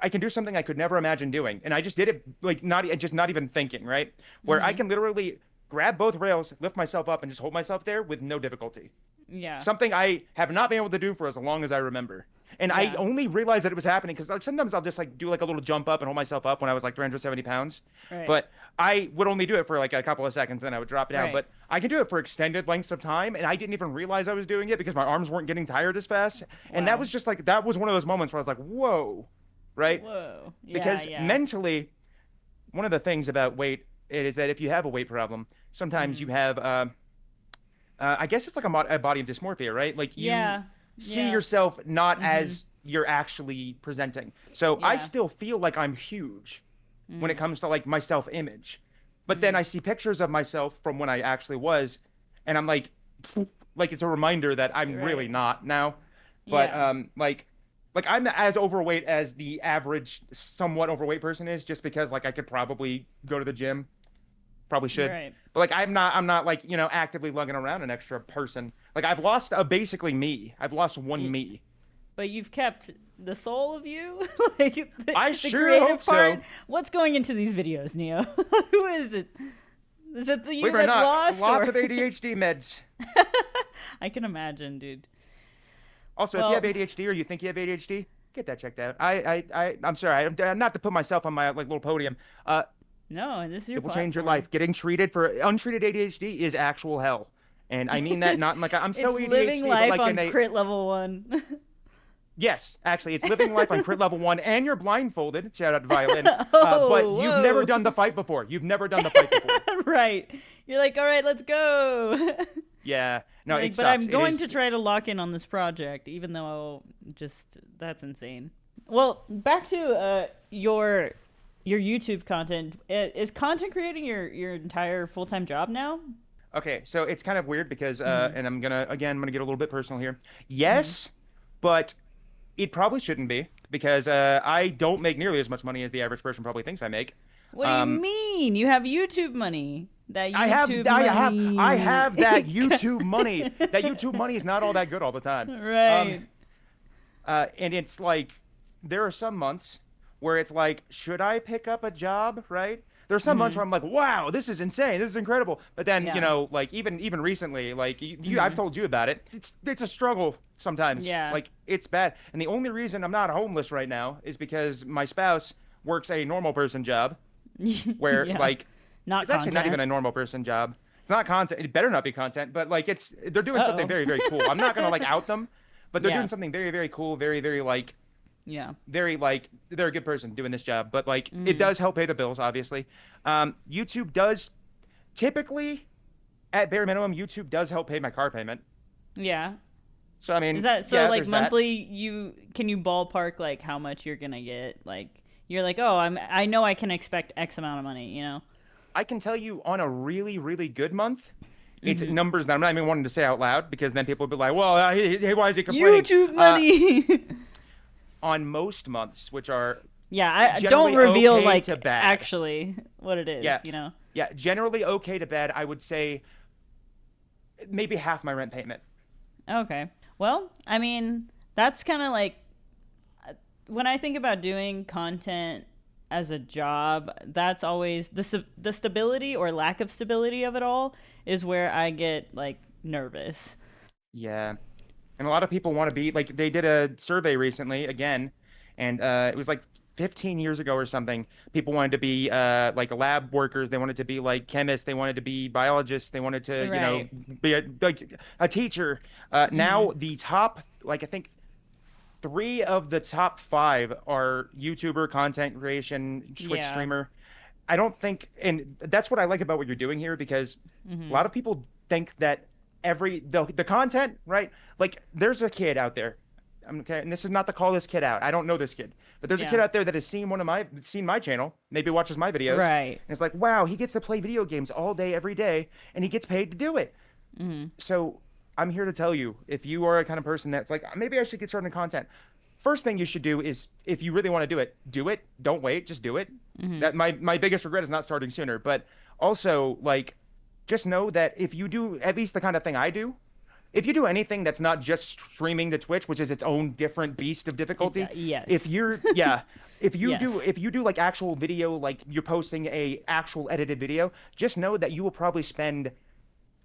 I can do something I could never imagine doing, and I just did it like not even thinking, right? Where I Hmm. can literally grab both rails, lift myself up, and just hold myself there with no difficulty. Yeah. Something I have not been able to do for as long as I remember. And I Yeah. only realized that it was happening because like sometimes I'll just like do like a little jump up and hold myself up when I was like 370 pounds. Right. But I would only do it for like a couple of seconds, then I would drop it down. Right. But I can do it for extended lengths of time, and I didn't even realize I was doing it because my arms weren't getting tired as fast. And that Wow. was just like that was one of those moments where I was like, whoa, right? Whoa. Yeah. Because Yeah. mentally, one of the things about weight is that if you have a weight problem, sometimes you Hmm. have I guess it's like a body dysmorphia, right? Like you Yeah. see Yeah. yourself not Hmm. as you're actually presenting. So I Yeah. still feel like I'm huge when it Mm. comes to like my self-image. But then Mm. I see pictures of myself from when I actually was, and I'm like it's a reminder that I'm really Right. not now. But Yeah. like I'm as overweight as the average somewhat overweight person is just because like I could probably go to the gym, probably should. Right. But like I'm not like, actively lugging around an extra person. Like I've lost basically me. I've lost one Y- me. But you've kept the soul of you, like I the sure hope creative part. so. What's going into these videos, Neo? Who is it? Is it the you Believe it or that's not, lost, lots or of ADHD meds. I can imagine, dude. Also, if you have Well, ADHD or you think you have ADHD, get that checked out. I'm sorry, I'm not to put myself on my like little podium. no, and this is your It will change your platform. life. Getting treated for untreated ADHD is actual hell. And I mean that not in like I'm It's so living ADHD, but life like on in a crit level 1. yes, actually, it's living life on crit level 1, and you're blindfolded. Shout out to violin. But Oh, you've never whoa. done the fight before. You've never done the fight before. Right. You're like, all right, let's go. Yeah, no, Like, it but I'm sucks. It going is. to try to lock in on this project, even though that's insane. Well, back to your YouTube content. Is content creating your entire full time job now? Okay, so it's kind of weird because, Hmm. and I'm gonna get a little bit personal here. Yes, but it probably shouldn't be because I don't make nearly as much money as the average person probably thinks I make. What do you Um, mean? You have YouTube money. That I have, YouTube I have that money. YouTube money. That YouTube money is not all that good all the time. Right. And it's like there are some months where it's like, should I pick up a job? Right? There are some months Hmm. where I'm like, wow, this is insane, this is incredible. But then, Yeah. like even recently, like I've Hmm. told you about it. It's a struggle sometimes. Yeah. Like it's bad. And the only reason I'm not homeless right now is because my spouse works a normal person job where Yeah. like Not it's actually not even content. a normal person job. It's not content. It better not be content, but like they're doing something Uh-oh. very, very cool. I'm not gonna like out them, but they're Yeah. doing something very, very cool, very, very like Yeah. very like they're a good person doing this job. But like it Mm. does help pay the bills, obviously. YouTube does typically at bare minimum, YouTube does help pay my car payment. Yeah. So I Is mean, that so yeah, like there's that. monthly you can you ballpark like how much you're going to get? Like you're like, "Oh, I know I can expect X amount of money," you know? I can tell you on a really, really good month, it's Mhm. numbers that I'm not even wanting to say out loud because then people will be like, well, why is he complaining? YouTube Uh, money. on most months, which are Yeah, I don't generally reveal okay like to bad. actually what it Yeah. is, you know. Yeah. Generally okay to bad. I would say maybe half my rent payment. Okay. Well, I mean, that's kind of like when I think about doing content as a job, that's always the stability or lack of stability of it all is where I get like nervous. Yeah. And a lot of people want to be like they did a survey recently again, and it was like 15 years ago or something. People wanted to be like lab workers. They wanted to be like chemists. They wanted to be biologists. They wanted to, Right. be like a teacher. Mhm. Now the top, like I think three of the top five are YouTuber, content creation, Twitch Yeah. streamer. I don't think, and that's what I like about what you're doing here because a Mhm. lot of people think that the content, right? Like there's a kid out there. Okay, and this is not to call this kid out. I don't know this kid, but there's a kid Yeah. out there that has seen my channel, maybe watches my videos, Right. and it's like, wow, he gets to play video games all day, every day, and he gets paid to do it. Mhm. So I'm here to tell you, if you are a kind of person that's like, maybe I should get started in content. First thing you should do is, if you really want to do it, do it. Don't wait, just do it. Mhm. That my biggest regret is not starting sooner. But also, like, just know that if you do at least the kind of thing I do, if you do anything that's not just streaming to Twitch, which is its own different beast of difficulty, if Yes. you're yeah, Yes. if you do like actual video, like you're posting a actual edited video, just know that you will probably spend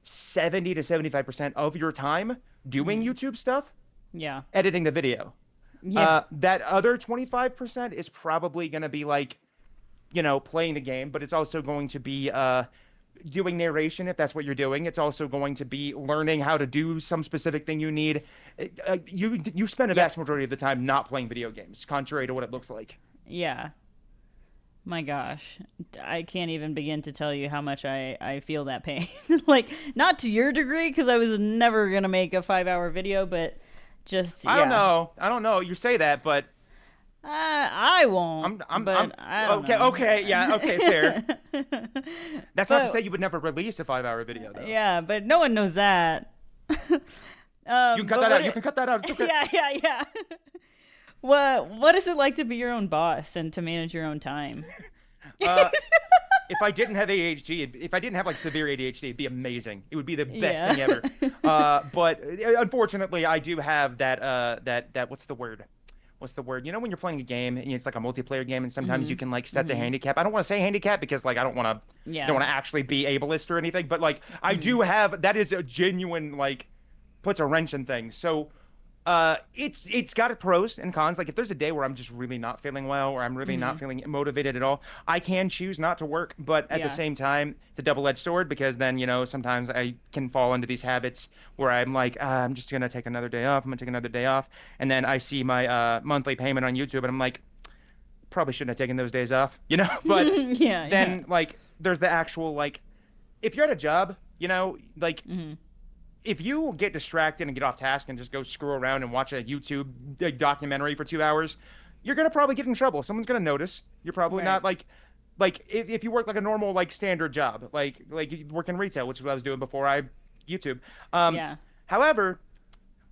70 to 75% of your time doing Mhm. YouTube stuff, Yeah. editing the video. Yeah. That other 25% is probably going to be like, playing the game, but it's also going to be doing narration if that's what you're doing. It's also going to be learning how to do some specific thing you need. You spend a Yep. vast majority of the time not playing video games, contrary to what it looks like. Yeah. My gosh. I can't even begin to tell you how much I feel that pain. Like, not to your degree, because I was never going to make a 5-hour video, but just, I don't yeah. know. I don't know. You say that, but I won't, I'm but I don't okay. know. Okay, yeah, okay, fair. That's not to say But, you would never release a 5-hour video, though. yeah, but no one knows that. You can cut But that what out. You it, can cut that out. It's okay. yeah, yeah, yeah. What is it like to be your own boss and to manage your own time? Uh, if I didn't have ADHD, if I didn't have like severe ADHD, it'd be amazing. It would be the best Yeah. thing ever. But unfortunately, I do have that what's the word? What's the word? When you're playing a game and it's like a multiplayer game, and sometimes you Mhm. can like set the Mhm. handicap. I don't want to say handicap because like I don't Yeah. want to actually be ableist or anything, but like I Mhm. do have that is a genuine like puts a wrench in things. So it's got its pros and cons. Like if there's a day where I'm just really not feeling well or I'm really not Mhm. feeling motivated at all, I can choose not to work. But at the Yeah. same time, it's a double-edged sword because then, sometimes I can fall into these habits where I'm like, I'm just gonna take another day off. I'm gonna take another day off, and then I see my monthly payment on YouTube, and I'm like, probably shouldn't have taken those days off, But Yeah, yeah. then like there's the actual like, if you're at a job, like Mhm. if you get distracted and get off task and just go screw around and watch a YouTube documentary for 2 hours, you're gonna probably get in trouble. Someone's gonna notice. You're probably Right. not like if you work like a normal like standard job, like you work in retail, which is what I was doing before I YouTube. Um, Yeah. however,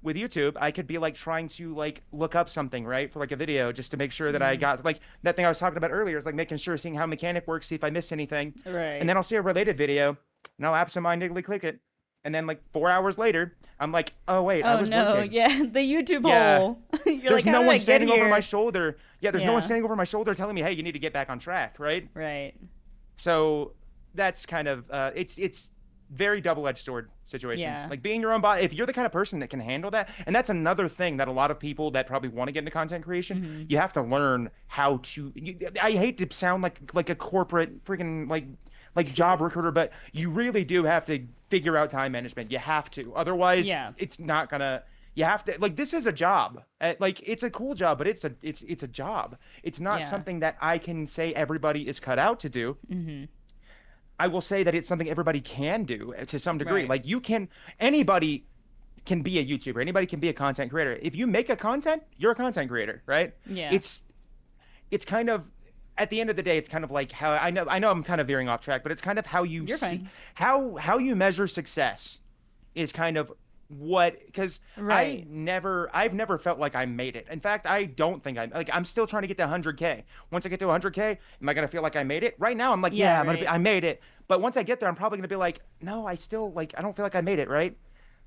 with YouTube, I could be like trying to like look up something, right, for like a video just to make sure that I Mhm. got like that thing I was talking about earlier is like making sure, seeing how mechanic works, see if I missed anything, and Right. then I'll see a related video and I'll absentmindedly click it, and then like 4 hours later, I'm like, oh wait, I Oh was no, working. yeah, the YouTube Yeah, hole. You're like, there's how no did I one get standing over my here? shoulder. Yeah, there's no one Yeah. standing over my shoulder telling me, hey, you need to get back on track, right? Right. So that's kind of it's very double-edged sword situation. Yeah. Like being your own boss, if you're the kind of person that can handle that, and that's another thing that a lot of people that probably want to get into content creation, Mhm. you have to learn how to. I hate to sound like a corporate freaking like job recruiter, but you really do have to figure out time management. You have to, otherwise, Yeah. it's not gonna. You have to like this is a job. Like it's a cool job, but it's a job. It's not Yeah. something that I can say everybody is cut out to do. Mhm. I will say that it's something everybody can do to some degree. Right. Like anybody can be a YouTuber. Anybody can be a content creator. If you make a content, you're a content creator, right? Yeah. It's kind of at the end of the day, it's kind of like how I know I'm kind of veering off track, but it's kind of how you You're see fine. how you measure success is kind of what because Right. I've never felt like I made it. In fact, I don't think I'm still trying to get to 100K. Once I get to 100K, am I gonna feel like I made it? Right now, I'm like, Yeah, yeah, right. I made it. But once I get there, I'm probably gonna be like, no, I still like I don't feel like I made it, right?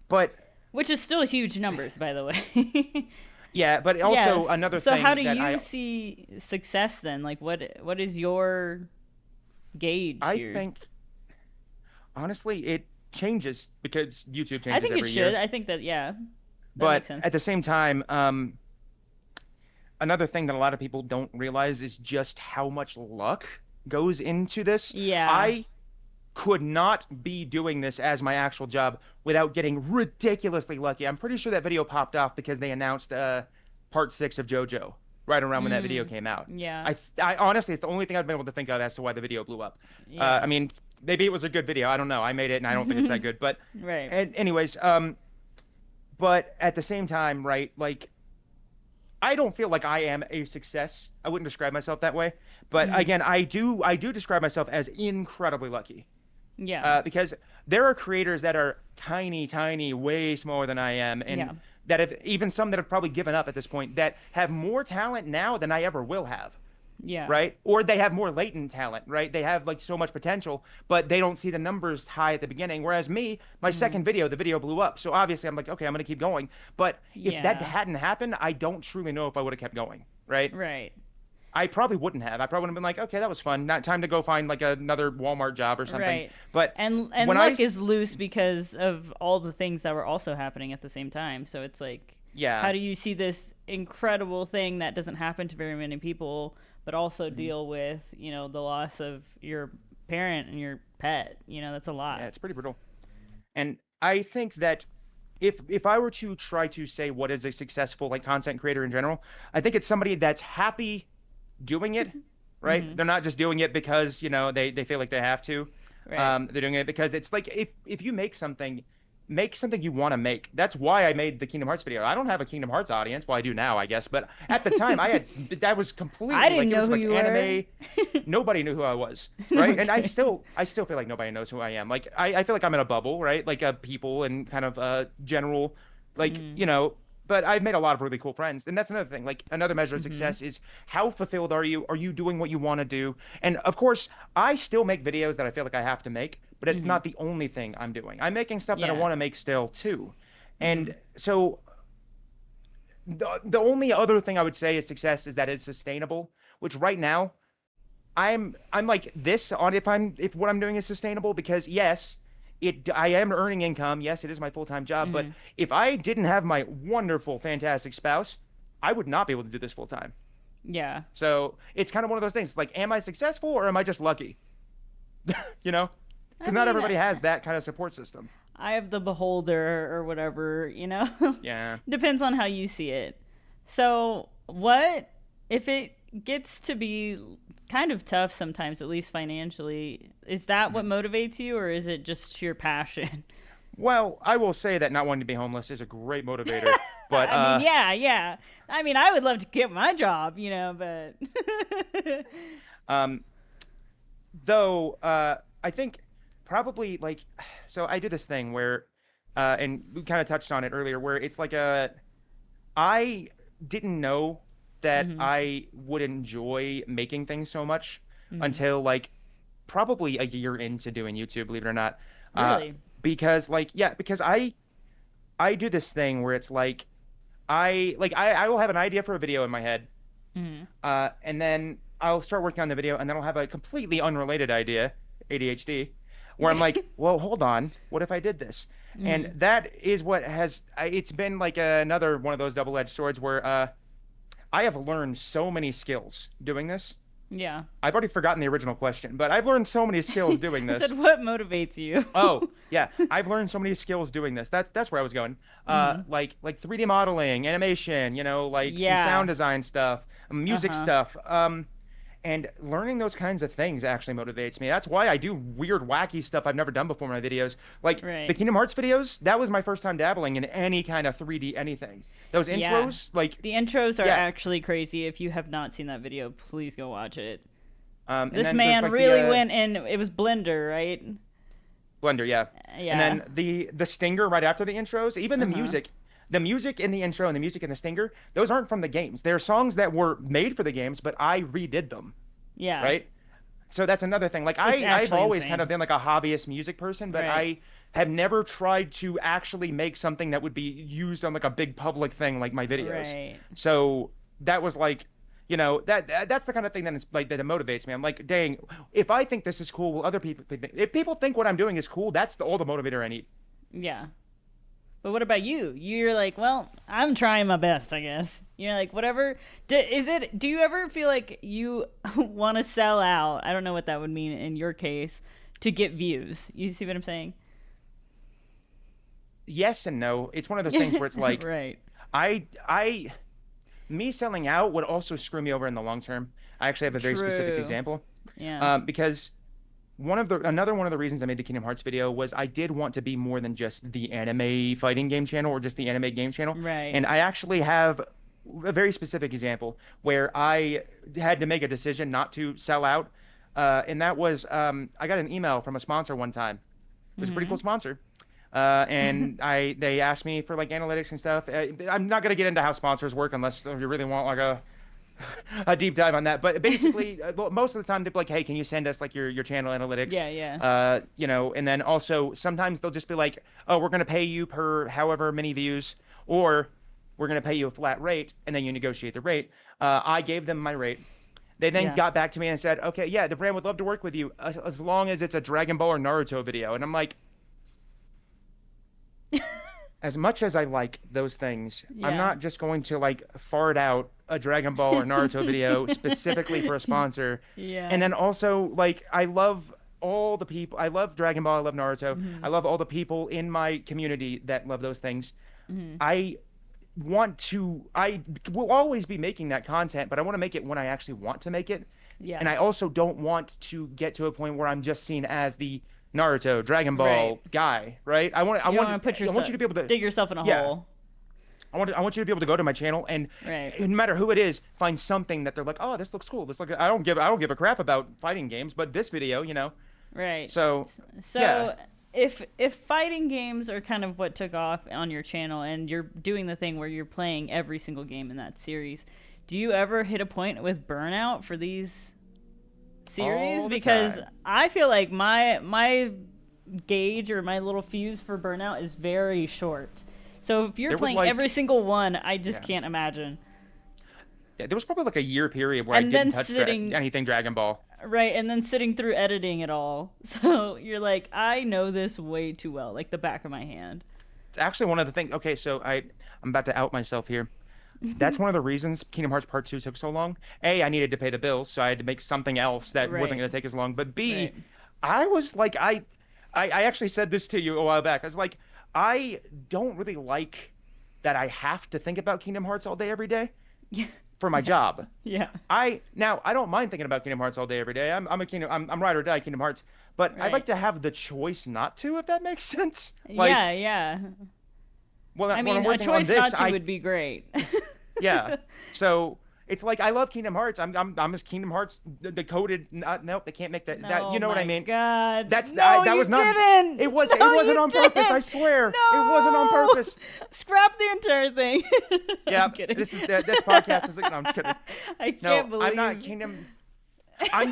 But Which is still huge numbers, by the way. yeah, but also Yes. another So how do thing that you see success then? Like what is your gauge I here? think honestly it changes because YouTube I changes think it every should. year. I think that yeah, that But makes sense. at the same time, another thing that a lot of people don't realize is just how much luck goes into this. Yeah. I could not be doing this as my actual job without getting ridiculously lucky. I'm pretty sure that video popped off because they announced part 6 of JoJo right around when that video came out. Yeah. I honestly, it's the only thing I've been able to think of as to why the video blew up. Yeah. I mean, maybe it was a good video. I don't know. I made it and I don't think it's that good. But Right. and anyways, but at the same time, right, like I don't feel like I am a success. I wouldn't describe myself that way. But again, I do describe myself as incredibly lucky. Yeah. Because there are creators that are tiny, tiny, way smaller than I am, and Yeah. that have even some that have probably given up at this point that have more talent now than I ever will have, Yeah. right? Or they have more latent talent, right? They have like so much potential, but they don't see the numbers high at the beginning. Whereas me, my second video, the video blew up. So obviously I'm like, okay, I'm gonna keep going. But if that Yeah. hadn't happened, I don't truly know if I would have kept going, right? Right. I probably wouldn't have. I probably would have been like, okay, that was fun. Not time to go find like another Walmart job or something. Right. But And when luck is loose because of all the things that were also happening at the same time. So it's like yeah, how do you see this incredible thing that doesn't happen to very many people, but also deal with, the loss of your parent and your pet? That's a lot. yeah, it's pretty brutal. And I think that if I were to try to say what is a successful like content creator in general, I think it's somebody that's happy doing it, right? They're not just doing it because, they feel like they have to. Right. They're doing it because it's like if you make something you want to make. That's why I made the Kingdom Hearts video. I don't have a Kingdom Hearts audience. Well, I do now, I guess. But at the time, that was completely I didn't like it know was who like you anime. were. Nobody knew who I was, right? And I Okay. still feel like nobody knows who I am. Like I feel like I'm in a bubble, right? Like people and kind of general, like But I've made a lot of really cool friends, and that's another thing. Like another measure of success is how fulfilled are you? Are you doing what you want to do? And of course, I still make videos that I feel like I have to make, but it's not the only thing I'm doing. I'm making stuff that I Yeah. want to make still too. And so the only other thing I would say is success is that it's sustainable, which right now I'm like this on if what I'm doing is sustainable because yes, I am earning income. Yes, it is my full-time job, but if I didn't have my wonderful, fantastic spouse, I would not be able to do this full time. Yeah. So it's kind of one of those things. Like, am I successful or am I just lucky? you know, I because not mean, everybody has that kind of support system. I have the beholder or whatever. Yeah. Depends on how you see it. So, what if it gets to be kind of tough sometimes, at least financially? Is that what motivates you, or is it just sheer passion? Well, I will say that not wanting to be homeless is a great motivator, but I mean, yeah. I mean, I would love to get my job, but um, though I think probably like so I do this thing where and we kind of touched on it earlier where it's like I didn't know that I would enjoy making things so much until like probably a year into doing YouTube, believe it or not. really, Because because I do this thing where it's like I will have an idea for a video in my head, and then I'll start working on the video, and then I'll have a completely unrelated idea, ADHD, where I'm like, well, hold on, what if I did this? And that is what it's been like another one of those double-edged swords where I have learned so many skills doing this. yeah. I've already forgotten the original question, but I've learned so many skills doing I this. said, what motivates you? Oh, yeah. I've learned so many skills doing this. That's where I was going. Like 3D modeling, animation, like some Yeah. sound design stuff, music stuff. And learning those kinds of things actually motivates me. That's why I do weird, wacky stuff I've never done before in my videos. Like Right. the Kingdom Hearts videos, that was my first time dabbling in any kind of 3D anything. Those Yeah. intros, like, The intros are yeah. actually crazy. If you have not seen that video, please go watch it. And This then man there's, like, really went in. It was Blender, right? Blender, yeah. Yeah. And then the stinger right after the intros, even the music. The music in the intro and the music in the stinger, those aren't from the games. They're songs that were made for the games, but I redid them. Yeah. Right? So that's another thing. Like I've actually always insane. kind of been like a hobbyist music person, but Right. I have never tried to actually make something that would be used on like a big public thing like my videos. Right. So that was like, that's the kind of thing that is like that motivates me. I'm like, dang, if I think this is cool, will other people think? If people think what I'm doing is cool, that's all the motivator I need. Yeah. But what about you? You're like, well, I'm trying my best, I guess. You're like, whatever. Do you ever feel like you want to sell out? I don't know what that would mean in your case to get views. You see what I'm saying? Yes and no. It's one of those things where it's like, right. Me selling out would also screw me over in the long term. I actually have a very specific True. example. Yeah. Because another one of the reasons I made the Kingdom Hearts video was I did want to be more than just the anime fighting game channel or just the anime game channel. Right. And I actually have a very specific example where I had to make a decision not to sell out. And that was I got an email from a sponsor one time. It was a pretty cool sponsor. And they asked me for like analytics and stuff. I'm not gonna get into how sponsors work unless you really want like a deep dive on that. But basically, most of the time they'll be like, "Hey, can you send us like your channel analytics?" Yeah, yeah. And then also sometimes they'll just be like, "Oh, we're gonna pay you per however many views, or we're gonna pay you a flat rate," and then you negotiate the rate. I gave them my rate. They then got back to me and said, "Okay, yeah, the brand would love to work with you as long as it's a Dragon Ball or Naruto video." And I'm like, as much as I like those things, I'm not just going to like fart out a Dragon Ball or Naruto video specifically for a sponsor. Yeah. And then also like I love all the people. I love Dragon Ball. I love Naruto. I love all the people in my community that love those things. I will always be making that content, but I want to make it when I actually want to make it. Yeah. And I also don't want to get to a point where I'm just seen as the Naruto, Dragon Ball guy, right? I want you to be able to dig yourself in a hole. I want you to be able to go to my channel and no matter who it is, find something that they're like, "Oh, this looks cool. I don't give a crap about fighting games, but this video, Right. So yeah. If fighting games are kind of what took off on your channel and you're doing the thing where you're playing every single game in that series, do you ever hit a point with burnout for these series? All the Because time. I feel like my gauge or my little fuse for burnout is very short. So if you're playing every single one, I just can't imagine. Yeah, there was probably like a year period where I didn't touch anything Dragon Ball. Right, and then sitting through editing it all. So you're like, I know this way too well, like the back of my hand. It's actually one of the things. Okay, so I'm about to out myself here. That's one of the reasons Kingdom Hearts Part 2 took so long. A, I needed to pay the bills, so I had to make something else that wasn't going to take as long. But B, I was like, I actually said this to you a while back. I was like, I don't really like that I have to think about Kingdom Hearts all day, every day for my job. Yeah. I don't mind thinking about Kingdom Hearts all day, every day. I'm ride or die Kingdom Hearts. But I'd like to have the choice not to, if that makes sense. Like, yeah. Well, I mean, a choice not to would be great. Yeah. So it's like I love Kingdom Hearts. I'm as Kingdom Hearts decoded. Nope, they can't make that. You know what I mean? God. That you was not. didn't. It wasn't on purpose. I swear. No. It wasn't on purpose. Scrap the entire thing. Yeah. I'm kidding. This podcast is like. No, I'm just kidding. I can't believe. I'm not Kingdom. I'm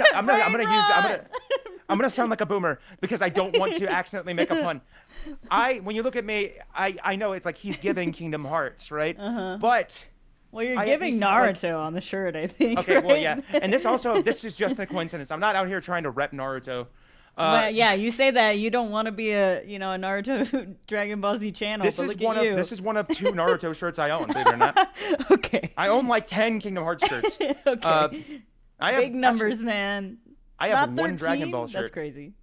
gonna sound like a boomer because I don't want to accidentally make a pun. When you look at me, I know it's like he's giving Kingdom Hearts, right? But well, you're giving Naruto on the shirt, I think. Okay, right? well, yeah, and this is just a coincidence. I'm not out here trying to rep Naruto. But yeah, you say that you don't want to be a Naruto Dragon Ball Z channel. This is one of 2 Naruto shirts I own, believe it or not. Okay. I own like 10 Kingdom Hearts shirts. Okay. Big numbers, man. I have Not 13? one Dragon Ball shirt. That's crazy.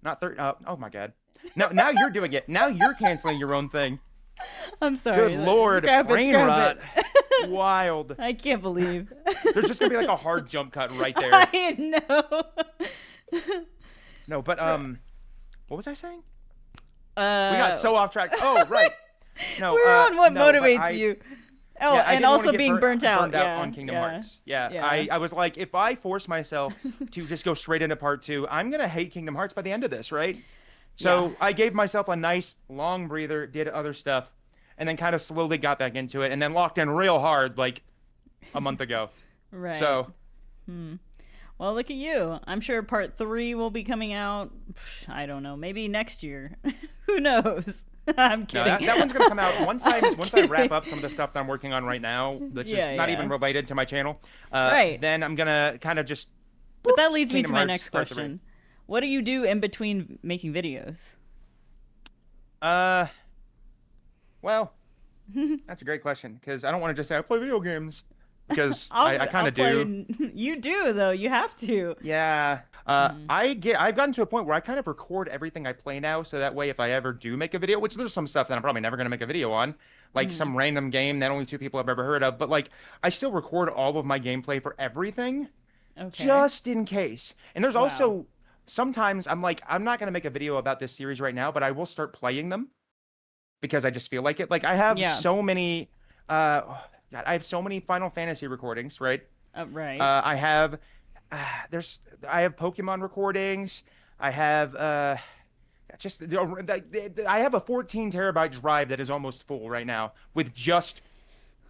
Not 30. Oh my God. Now you're doing it. Now you're canceling your own thing. I'm sorry. Good Lord, brain rot. Wild. I can't believe. There's just gonna be like a hard jump cut right there. I know. No, but what was I saying? We We got so off track. Oh, right. No, we're on what no, but motivates you. Oh, yeah, I and didn't wanna also get being burnt out. Yeah, on Kingdom Hearts. Yeah, yeah. I was like, if I force myself to just go straight into part 2, I'm gonna hate Kingdom Hearts by the end of this, right? So Yeah. I gave myself a nice long breather, did other stuff, and then kind of slowly got back into it, and then locked in real hard like a month ago. Right. So Well, look at you. I'm sure part 3 will be coming out. I don't know. Maybe next year. Who knows? I'm no, kidding. that one's gonna come out once I wrap up some of the stuff that I'm working on right now, that's just not even related to my channel. Right. Then I'm gonna kind of just. But that leads me to Kingdom my Hearts next part 3. question. What do you do in between making videos? Well, that's a great question because I don't want to just say I play video games because I kind of do. You do though. You have to. Yeah. I've gotten to a point where I kind of record everything I play now, so that way if I ever do make a video, which there's some stuff that I'm probably never gonna make a video on, like some random game that only 2 people have ever heard of, but like I still record all of my gameplay for everything, just in case. And there's also sometimes I'm like, I'm not gonna make a video about this series right now, but I will start playing them because I just feel like it. Like I have so many, God, I have so many Final Fantasy recordings, right? Right. I have Pokemon recordings. I have I have a 14 terabyte drive that is almost full right now with just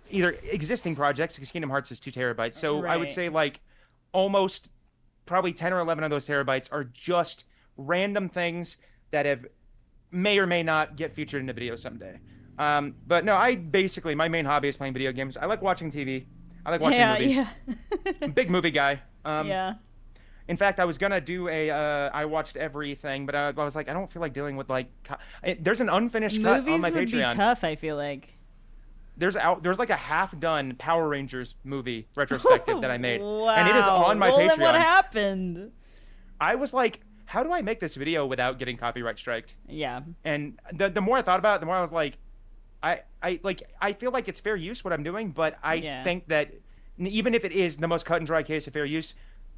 either existing projects, because Kingdom Hearts is 2 terabytes. So I would say like almost probably 10 or 11 of those terabytes are just random things that may or may not get featured in a video someday. But no, my main hobby is playing video games. I like watching TV. I like watching movies. Yeah. I'm a big movie guy. Yeah. In fact, I was gonna do I watched everything, but I was like, I don't feel like dealing with like. There's an unfinished cut on my Patreon. Movies would be tough, I feel like. There's like a half-done Power Rangers movie retrospective that I made, Wow. and it is on my Patreon. Then what happened? I was like, how do I make this video without getting copyright striked? Yeah. And the more I thought about it, the more I was like, I feel like it's fair use what I'm doing, but I think that even if it is the most cut and dry case of fair use,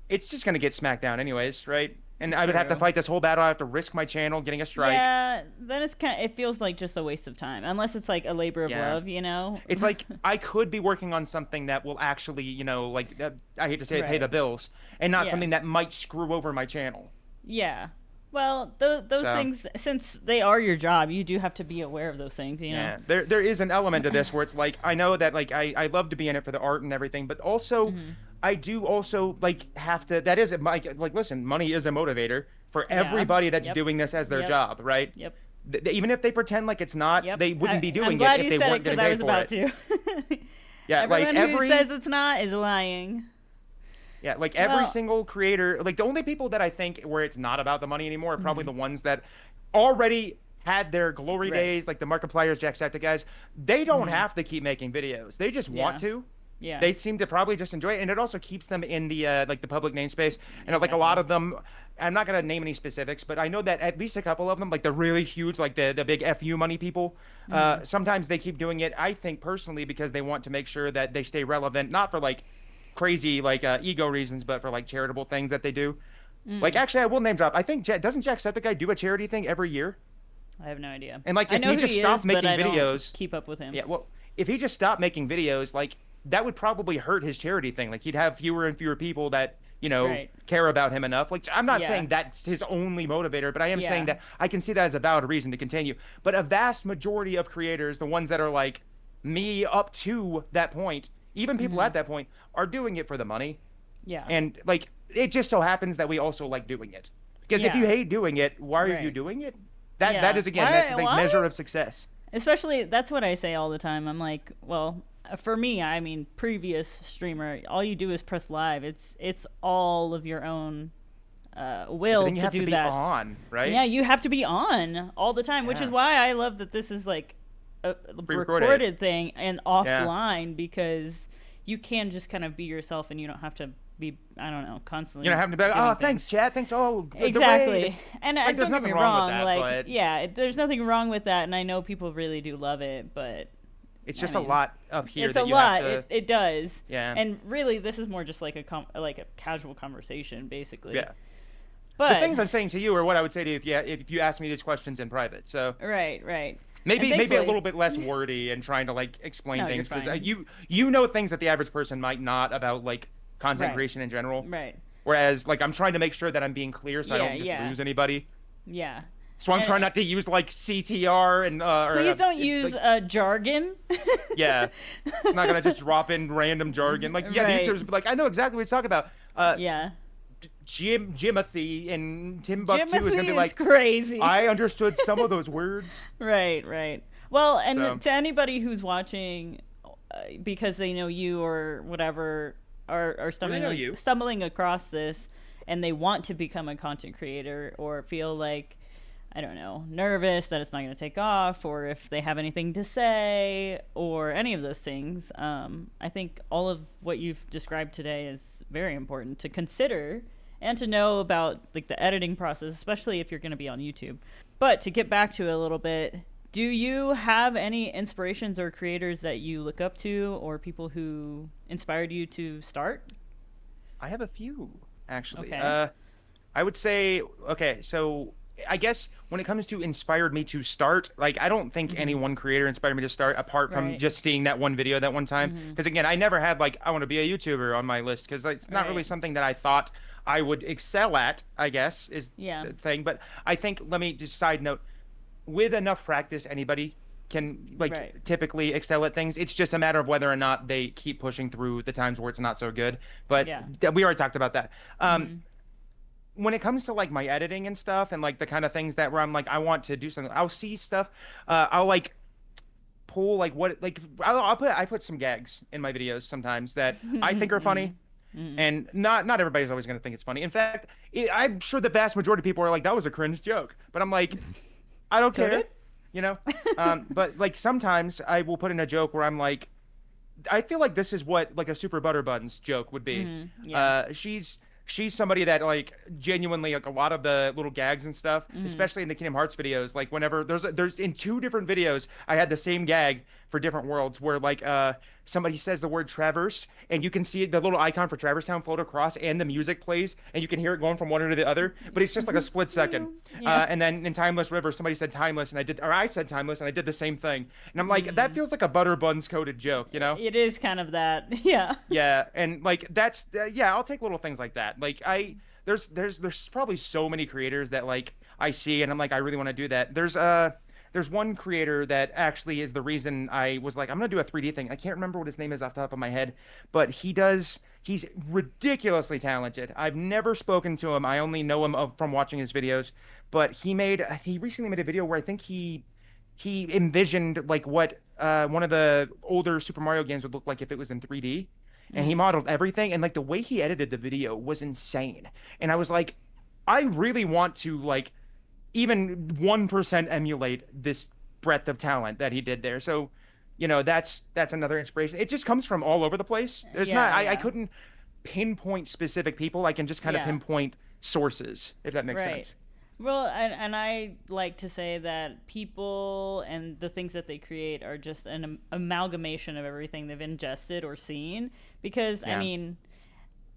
it's just gonna get smacked down anyways, right? And I would have to fight this whole battle. I have to risk my channel getting a strike. Yeah, then it feels like just a waste of time, unless it's like a labor of love, you know? It's like I could be working on something that will actually, like I hate to say it, pay the bills, and not something that might screw over my channel. Yeah. Well, those things, since they are your job, you do have to be aware of those things, you know? Yeah, there is an element to this where it's like, I know that like I love to be in it for the art and everything, but also I do also like have to, that is like listen, money is a motivator for everybody that's doing this as their job, right? Yep. Even if they pretend like it's not, they wouldn't be doing it if they weren't getting paid for it. I'm glad you said it, because I was about to. Yeah, Everyone like who says it's not is lying. Yeah, like every single creator, like the only people that I think where it's not about the money anymore are probably the ones that already had their glory days, like the Markiplier's, Jacksepticeye guys. They don't have to keep making videos. They just want to. Yeah. They seem to probably just enjoy it, and it also keeps them in the like the public namespace. And like a lot of them, I'm not gonna name any specifics, but I know that at least a couple of them, like the really huge, like the big FU money people, sometimes they keep doing it. I think personally because they want to make sure that they stay relevant, not for like crazy like ego reasons, but for like charitable things that they do. Like actually, I will name drop. I think doesn't Jacksepticeye do a charity thing every year? I have no idea. And like if he just stopped making videos, keep up with him. Yeah, well, if he just stopped making videos, like that would probably hurt his charity thing. Like he'd have fewer and fewer people that care about him enough. Like I'm not saying that's his only motivator, but I am saying that I can see that as a valid reason to continue. But a vast majority of creators, the ones that are like me up to that point, even people at that point, are doing it for the money. Yeah. And like it just so happens that we also like doing it. Because if you hate doing it, why are you doing it? That is again, that's the measure of success. Especially, that's what I say all the time. I'm like, well, for me, I mean, previous streamer, all you do is press live. It's all of your own will to do that. You have to be on, right? Yeah, you have to be on all the time, which is why I love that this is like a recorded thing and offline, because you can just kind of be yourself and you don't have to be, I don't know, constantly. You don't have to be like, oh, thanks, chat. Thanks. Oh, exactly. And like, don't get me wrong. That, like, there's nothing wrong with that. And I know people really do love it, but It's I just a mean, lot up here it's that a you lot. have to. It does. Yeah. And really, this is more just like a casual conversation, basically. Yeah. The But things I'm saying to you are what I would say to you if you ask me these questions in private. So right, right. And maybe a thankfully, little bit less wordy and trying to like explain no, you're things because fine. you know things that the average person might not about like content Right, creation in general. right. Whereas like I'm trying to make sure that I'm being clear so I Yeah, don't just yeah, lose anybody. yeah. So I'm And trying not to use like CTR and please don't like, use jargon. yeah. I'm not gonna just drop in random jargon. Like yeah, Right. the YouTubers be like, I know exactly what he's talking about. Yeah. Jimothy and Timbuktu is gonna Jimothy be like, crazy. I understood some of those words. Right, right. Well, and So- to anybody who's watching because they know you or whatever are stumbling, know you. stumbling across this and they want to become a content creator or feel like, I don't know, nervous that it's not going to take off or if they have anything to say or any of those things, I think all of what you've described today is very important to consider and to know about like the editing process, especially if you're going to be on YouTube. But to get back to it a little bit, do you have any inspirations or creators that you look up to or people who inspired you to start? I have a few actually. Okay. I would say okay, so I guess when it comes to inspired me to start, like I don't think any one creator inspired me to start apart from Right. just seeing that one video that one time. Because again, I never had like I want to be a YouTuber on my list because it's not really Right. something that I thought I would excel at. I guess is Yeah. the thing. But I think let me just side note, with enough practice, anybody can like Right. typically excel at things. It's just a matter of whether or not they keep pushing through the times where it's not so good. But Yeah. we already talked about that. When it comes to like my editing and stuff and like the kind of things that where I'm like I want to do something, I'll see stuff. I'll like pull like what like I put some gags in my videos sometimes that I think are funny. And not everybody's always going to think it's funny. In fact, I'm sure the vast majority of people are like, that was a cringe joke. But I'm like, I don't care, Coded? you know? But like sometimes I will put in a joke where I'm like, I feel like this is what like a Super Butter Buns joke would be. Yeah. She's somebody that like genuinely like a lot of the little gags and stuff, especially in the Kingdom Hearts videos. Like whenever there's in 2 different videos, I had the same gag for different worlds where like somebody says the word Traverse and you can see the little icon for Traverse Town float across and the music plays and you can hear it going from one to the other, but it's just like a split second. Yeah. And then in Timeless River, somebody said Timeless and I said Timeless and I did the same thing. And I'm like, that feels like a butter buns coated joke, you know? It is kind of that. Yeah. Yeah, and like that's yeah, I'll take little things like that. Like there's probably so many creators that like I see and I'm like I really want to do that. There's one creator that actually is the reason I was like I'm going to do a 3D thing. I can't remember what his name is off the top of my head, but he's ridiculously talented. I've never spoken to him. I only know him from watching his videos, but he recently made a video where I think he envisioned like what one of the older Super Mario games would look like if it was in 3D. And he modeled everything, and like the way he edited the video was insane. And I was like, I really want to like even 1% emulate this breadth of talent that he did there. So, you know, that's another inspiration. It just comes from all over the place. There's Yeah, I yeah. couldn't pinpoint specific people. I can just kind of Yeah. pinpoint sources, if that makes Right. sense. Well, and I like to say that people and the things that they create are just an amalgamation of everything they've ingested or seen. Because, I Yeah. mean,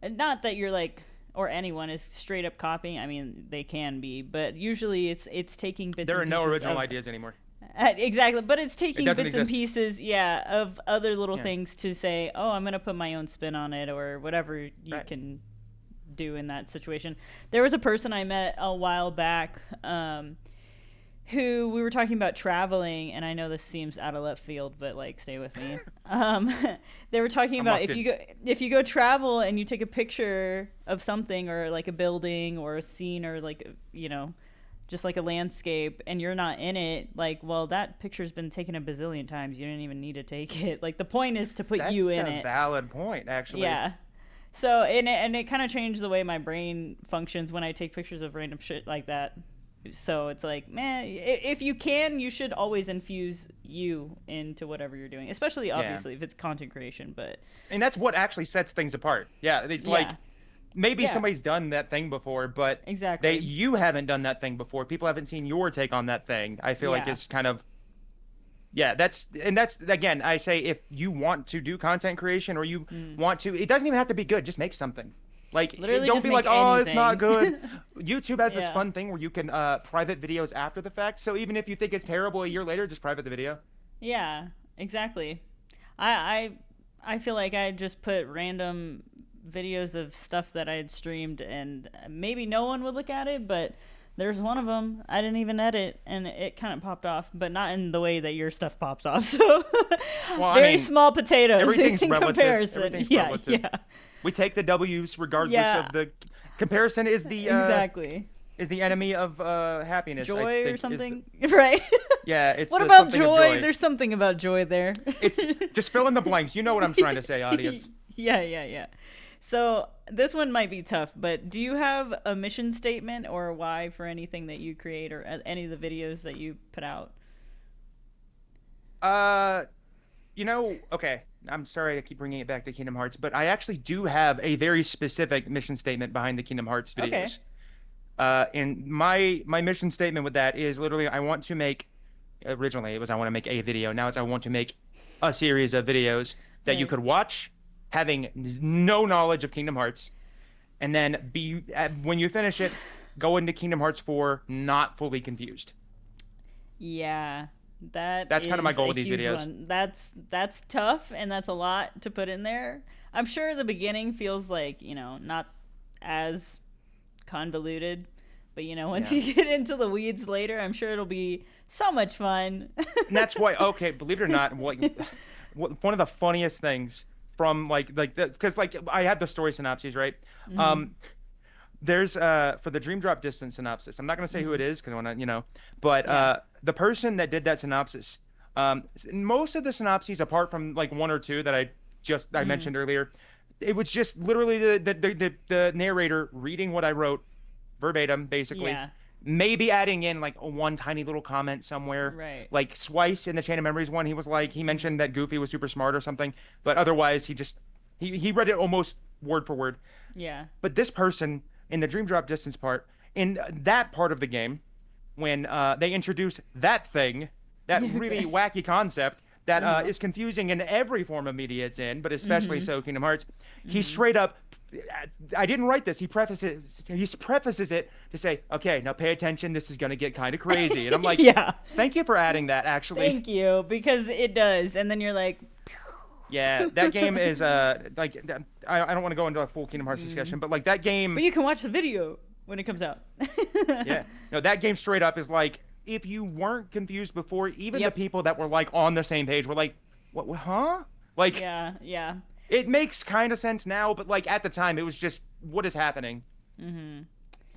not that you're like, or anyone is straight up copying. I mean, they can be, but usually it's taking bits There are and no pieces original of, ideas anymore. Exactly, but it's taking bits doesn't and exist. pieces, yeah, of other little Yeah. things to say, oh, I'm going to put my own spin on it or whatever you Right. can do in that situation. There was a person I met a while back who we were talking about traveling, and I know this seems out of left field, but like stay with me. They were talking I'm about locked if you go travel and you take a picture of something or like a building or a scene or like just like a landscape and you're not in it, like, well, that picture's been taken a bazillion times. You didn't even need to take it. Like the point is to put you in That's it. a valid point, actually. Yeah. So and it kind of changed the way my brain functions when I take pictures of random shit like that. So it's like, man, if you can, you should always infuse you into whatever you're doing, especially obviously if it's content creation. But And that's what actually sets things apart. Yeah, it's like maybe Yeah. somebody's done that thing before, but Exactly. you haven't done that thing before. People haven't seen your take on that thing. I feel like Yeah. it's kind of Yeah, that's again, I say if you want to do content creation or you want to, it doesn't even have to be good. Just make something. Like, Literally don't just be make like, oh, it's not anything. good. YouTube has this Yeah. fun thing where you can private videos after the fact. So even if you think it's terrible a year later, just private the video. Yeah, exactly. I I feel like I just put random videos of stuff that I had streamed, and maybe no one would look at it, but there's one of them I didn't even edit, and it kind of popped off, but not in the way that your stuff pops off. So Well, I very mean, small potatoes everything's in relative. comparison. Everything's Yeah, relative. yeah, We take the W's regardless yeah. of the comparison Exactly. is the enemy of happiness, I Joy or think something, right? yeah, it's What the about something of joy? joy. There's something about joy there. It's just fill in the blanks. You know what I'm trying to say, audience. Yeah, yeah, yeah. So this one might be tough, but do you have a mission statement or a why for anything that you create or any of the videos that you put out? Uh, okay. I'm sorry to keep bringing it back to Kingdom Hearts, but I actually do have a very specific mission statement behind the Kingdom Hearts videos. Okay. And my mission statement with that is literally I want to make. Originally, it was I want to make a video. Now it's I want to make a series of videos that you Right. could watch, having no knowledge of Kingdom Hearts, and then when you finish it, go into Kingdom Hearts 4 not fully confused. Yeah, that That's kind of my is goal a with these huge videos. one. That's tough, and that's a lot to put in there. I'm sure the beginning feels like, not as convoluted, but once Yeah. you get into the weeds later, I'm sure it'll be so much fun. And that's why, okay, believe it or not, one of the funniest things from because I had the story synopses, right? There's for the Dream Drop Distance synopsis. I'm not gonna say who it is because I want to, but Yeah. the person that did that synopsis, most of the synopses, apart from like one or two that I mentioned earlier, it was just literally the narrator reading what I wrote verbatim, basically. Yeah. Maybe adding in like one tiny little comment somewhere. Right. Like Swice in the Chain of Memories one, he mentioned that Goofy was super smart or something, but otherwise he read it almost word for word. Yeah. But this person in the Dream Drop Distance part, in that part of the game, when they introduce that thing, that really wacky concept that is confusing in every form of media it's in, but especially so Kingdom Hearts, he straight up, I didn't write this. He prefaces it to say, "Okay, now pay attention. This is gonna get kind of crazy." And I'm like, Yeah. "Thank you for adding that." Actually, Thank you, because it does, and then you're like, yeah, that game is like I don't want to go into a full Kingdom Hearts discussion, but like that game, but you can watch the video when it comes out. yeah, no, that game straight up is like if you weren't confused before, even Yep. the people that were like on the same page were like, "What huh?" Like, Yeah, yeah. it makes kind of sense now, but like at the time, it was just, "What is happening?"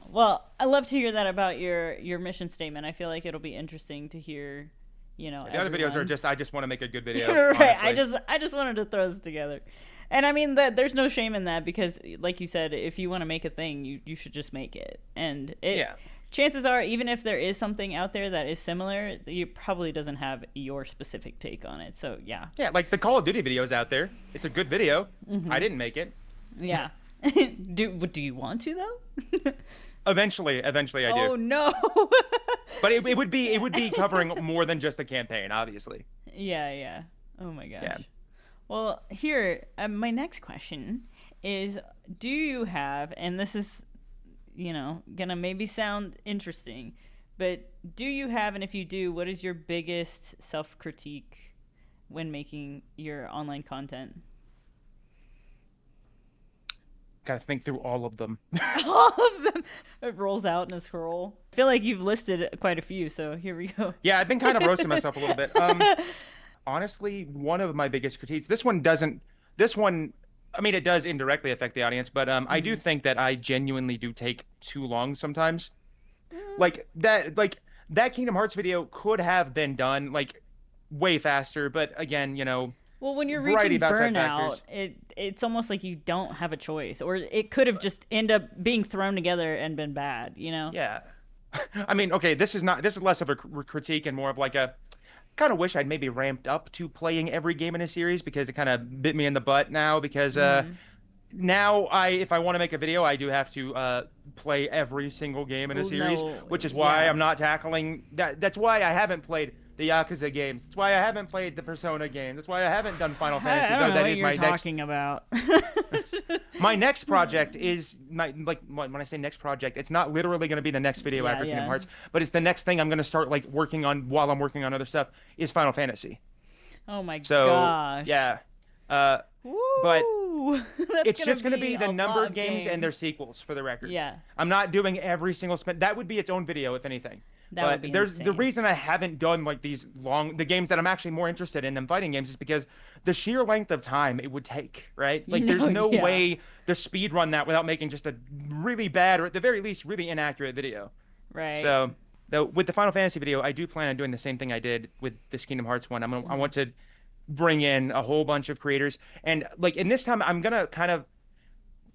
Well, I love to hear that about your mission statement. I feel like it'll be interesting to hear, The other videos are everyone's. just I just want to make a good video. Right. Honestly. I just wanted to throw this together. And I mean that there's no shame in that because like you said, if you want to make a thing, you should just make it. And Yeah. chances are even if there is something out there that is similar, it probably doesn't have your specific take on it. So, yeah. Yeah, like the Call of Duty video is out there. It's a good video. I didn't make it. Yeah. do you want to though? Eventually I do. Oh no. But it would be covering more than just the campaign, obviously. Yeah, yeah. Oh my gosh. Yeah. Well, here, my next question is, do you have, and this is, gonna maybe sound interesting, but do you have, and if you do, what is your biggest self-critique when making your online content? Gotta think through all of them. All of them. It rolls out in a scroll. I feel like you've listed quite a few, so here we go. Yeah, I've been kind of roasting myself a little bit. Honestly, one of my biggest critiques. This one, I mean, it does indirectly affect the audience, but I do think that I genuinely do take too long sometimes. Like that Kingdom Hearts video could have been done like way faster, but again, Well, when you're variety reaching of outside burnout, factors. it's almost like you don't have a choice, or it could have just end up being thrown together and been bad, Yeah. I mean, okay, this is less of a critique and more of like a kind of wish I'd maybe ramped up to playing every game in a series because it kind of bit me in the butt now because now if I want to make a video, I do have to play every single game in a series, no. which is why Yeah. I'm not tackling that. That's why I haven't played the Yakuza games. That's why I haven't played the Persona game. That's why I haven't done Final Fantasy. I don't know that what is you're my talking about. my next project is like when I say next project, it's not literally going to be the next video after Kingdom Hearts, but it's the next thing I'm going to start like working on while I'm working on other stuff is Final Fantasy. Oh my So gosh. yeah, Woo! but That's it's just going to be the a lot numbered of games and their sequels for the record. Yeah. I'm not doing every single spin. That would be its own video if anything. That would be insane. The reason I haven't done like the games that I'm actually more interested in than fighting games is because the sheer length of time it would take, right? Like there's no way to speed run that without making just a really bad or at the very least really inaccurate video. Right. So though with the Final Fantasy video, I do plan on doing the same thing I did with this Kingdom Hearts one. I want to bring in a whole bunch of creators and like in this time I'm gonna kind of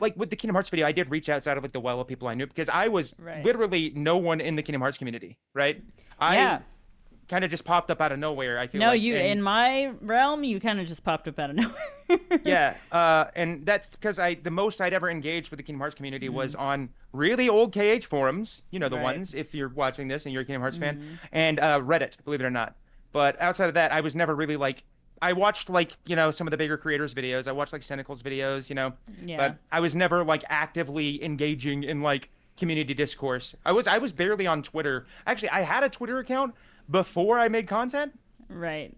like with the Kingdom Hearts video, I did reach outside of like the well of people I knew because I was literally no one in the Kingdom Hearts community, right? I kind of just popped up out of nowhere. I feel like. In my realm, you kind of just popped up out of nowhere. Yeah, and that's because the most I'd ever engaged with the Kingdom Hearts community was on really old KH forums, you know the ones if you're watching this and you're a Kingdom Hearts fan, and Reddit, believe it or not. But outside of that, I was never really like. I watched like, you know, some of the bigger creators' videos. I watched like Cynical's videos, you know. Yeah. But I was never like actively engaging in like community discourse. I was barely on Twitter. Actually, I had a Twitter account before I made content. Right.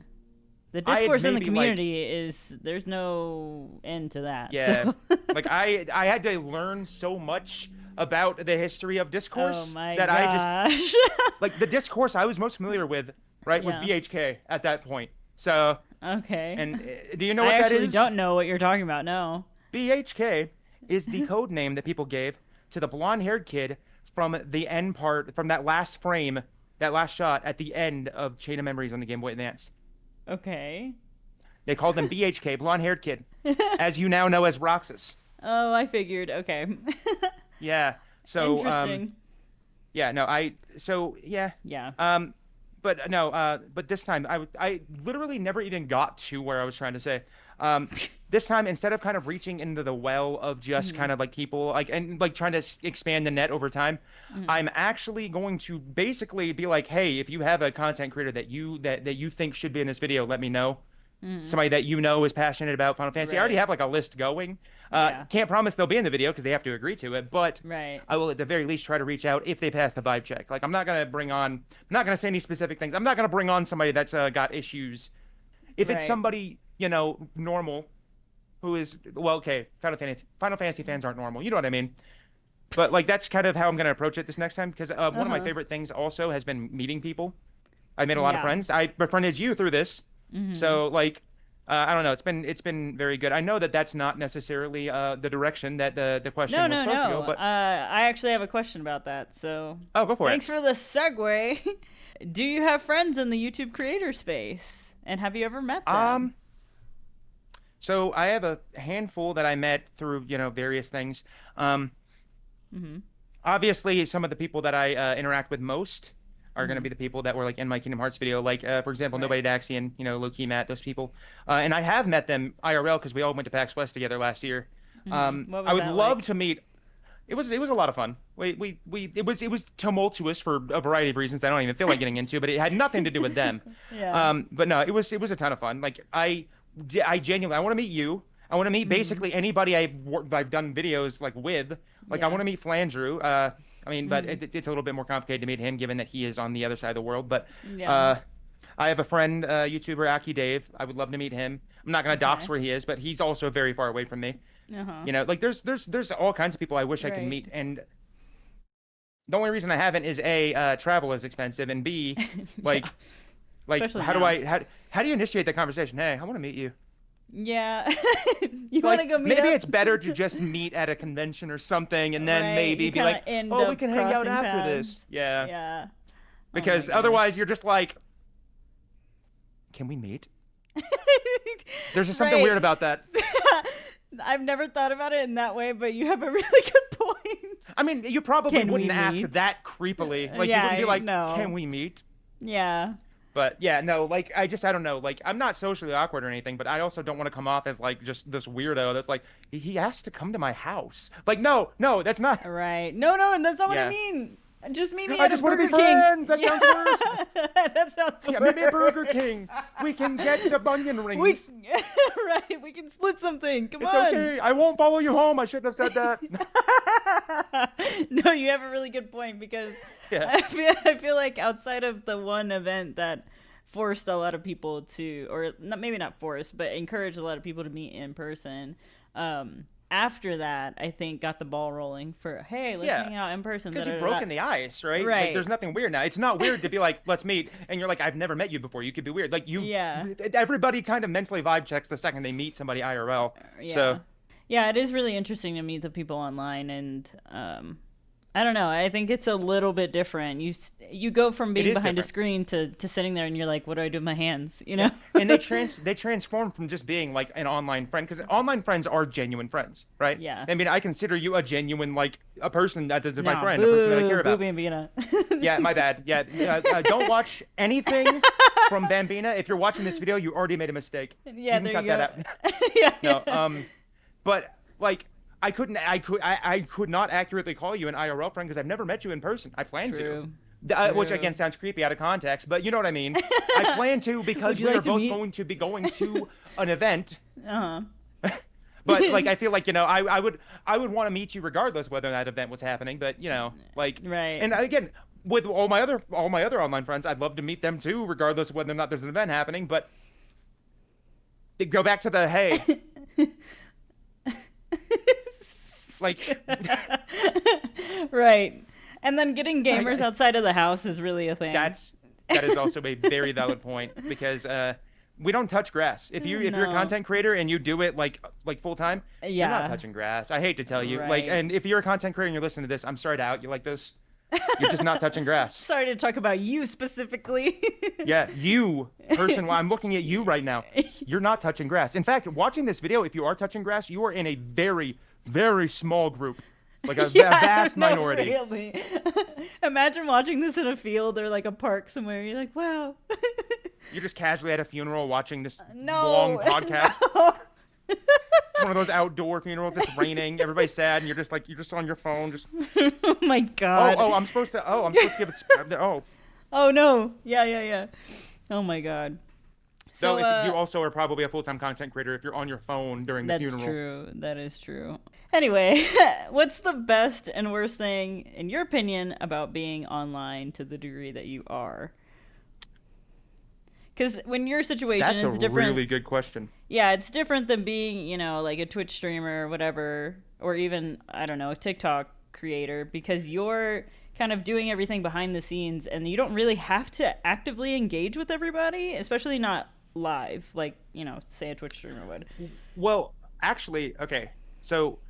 The discourse in the community is there's no end to that. Yeah. So. Like I had to learn so much about the history of discourse that gosh. I just like the discourse I was most familiar with, right, was BHK at that point. So okay. And do you know what that is? I actually don't know what you're talking about. No. BHK is the code name that people gave to the blonde-haired kid from the end part, from that last frame, that last shot at the end of Chain of Memories on the Game Boy Advance. Okay. They called him BHK, blonde-haired kid, as you now know as Roxas. Oh, I figured. Okay. Yeah. So. Interesting. Yeah. But no, but this time I literally never even got to where I was trying to say. This time, instead of kind of reaching into the well of just kind of like people like and like trying to expand the net over time, I'm actually going to basically be like, hey, if you have a content creator that you think should be in this video, let me know. Somebody that you know is passionate about Final Fantasy. I already have like a list going. Can't promise they'll be in the video because they have to agree to it, but I will at the very least try to reach out if they pass the vibe check. Like I'm not gonna say any specific things. I'm not gonna bring on somebody that's got issues. If it's somebody, you know, normal, who is okay, Final Fantasy fans aren't normal. You know what I mean? But like that's kind of how I'm gonna approach it this next time because one of my favorite things also has been meeting people. I made a lot of friends. I befriended you through this. So like I don't know, it's been very good. I know that that's not necessarily the direction that the question was supposed to go, but I actually have a question about that. So go for it. Thanks for the segue. Do you have friends in the YouTube creator space, and have you ever met them? So I have a handful that I met through, you know, various things. Obviously some of the people that I interact with most are going to be the people that were like in my Kingdom Hearts video, like for example, Nobody Daxian, you know, Low-Key Matt, those people, and I have met them IRL because we all went to PAX West together last year. I would love to meet. It was a lot of fun. It was tumultuous for a variety of reasons that I don't even feel like getting into, but it had nothing to do with them. But no, it was a ton of fun. Like I genuinely, I want to meet you. I want to meet basically anybody I've done videos like with. Like I want to meet Flandrew. I mean, but it's a little bit more complicated to meet him given that he is on the other side of the world. But I have a friend, YouTuber Aki Dave. I would love to meet him. I'm not going to dox where he is, but he's also very far away from me. You know, like there's all kinds of people I wish I could meet. And the only reason I haven't is A, travel is expensive, and B, like how do you initiate that conversation? Hey, I want to meet you. Yeah. You want to go meet maybe up? It's better to just meet at a convention or something and then maybe be like, oh, we can hang out after this. Yeah. Because otherwise you're just like, can we meet? There's just something weird about that. I've never thought about it in that way, but you have a really good point. I mean, you probably wouldn't ask that creepily. Like you wouldn't be like, can we meet? Yeah. But yeah, no, like I don't know, like I'm not socially awkward or anything, but I also don't want to come off as like just this weirdo that's like he has to come to my house. Like no, that's not right. No, and that's not what I mean. Just meet me I at a just want to Burger be King. friends. That sounds worse. That sounds Yeah, worse. meet me at Burger King. We can get the bunion rings. Right, we can split something. Come It's on. okay. I won't follow you home. I shouldn't have said that. No, you have a really good point because Yeah. I feel like outside of the one event that forced a lot of people to, or not, maybe not forced, but encouraged a lot of people to meet in person. After that, I think got the ball rolling for, hey, let's hang out in person. Because you've broken the ice, right? Right. Like, there's nothing weird now. It's not weird to be like, let's meet, and you're like, I've never met you before. You could be weird. Like, everybody kind of mentally vibe checks the second they meet somebody IRL. Yeah. So, yeah, it is really interesting to meet the people online, and I don't know. I think it's a little bit different. You go from being behind a screen to sitting there, and you're like, what do I do with my hands? You know? And they transform from just being like an online friend, because online friends are genuine friends, right? Yeah. I mean, I consider you a genuine, like, a person that is my friend, a person that I care about. Bambina. Yeah, my bad. Yeah, don't watch anything from Bambina. If you're watching this video, you already made a mistake. Yeah, you can cut that out. Yeah. No, but like, I could not accurately call you an IRL friend because I've never met you in person. I plan True. to. Which again sounds creepy out of context, but you know what I mean. I plan to because we are both going to be going to an event. But like, I feel like, you know, I would want to meet you regardless whether that event was happening. But you know, like, right. And again, with all my other online friends, I'd love to meet them too, regardless of whether or not there's an event happening. But go back to the hey. Like, right. And then getting gamers outside of the house is really a thing. That is also a very valid point, because we don't touch grass. If you're a content creator and you do it like full time, you're not touching grass. I hate to tell you. Right. Like, and if you're a content creator and you're listening to this, I'm sorry to out you like this. You're just not touching grass. Sorry to talk about you specifically. Yeah, you person. Well, I'm looking at you right now. You're not touching grass. In fact, watching this video, if you are touching grass, you are in a very, very small group, like a vast minority. Really. Imagine watching this in a field or like a park somewhere. You're like, wow. You're just casually at a funeral watching this long podcast. No. It's one of those outdoor funerals. It's raining. Everybody's sad, and you're just on your phone. Just. Oh my god. I'm supposed to give it. Oh no. Yeah. Oh my god. So you also are probably a full-time content creator if you're on your phone during the funeral. That's true. That is true. Anyway, what's the best and worst thing, in your opinion, about being online to the degree that you are? Because when your situation is different... That's a really good question. Yeah, it's different than being, you know, like a Twitch streamer or whatever, or even, I don't know, a TikTok creator, because you're kind of doing everything behind the scenes, and you don't really have to actively engage with everybody, especially not live, like, you know, say a Twitch streamer would. Well, actually, okay, so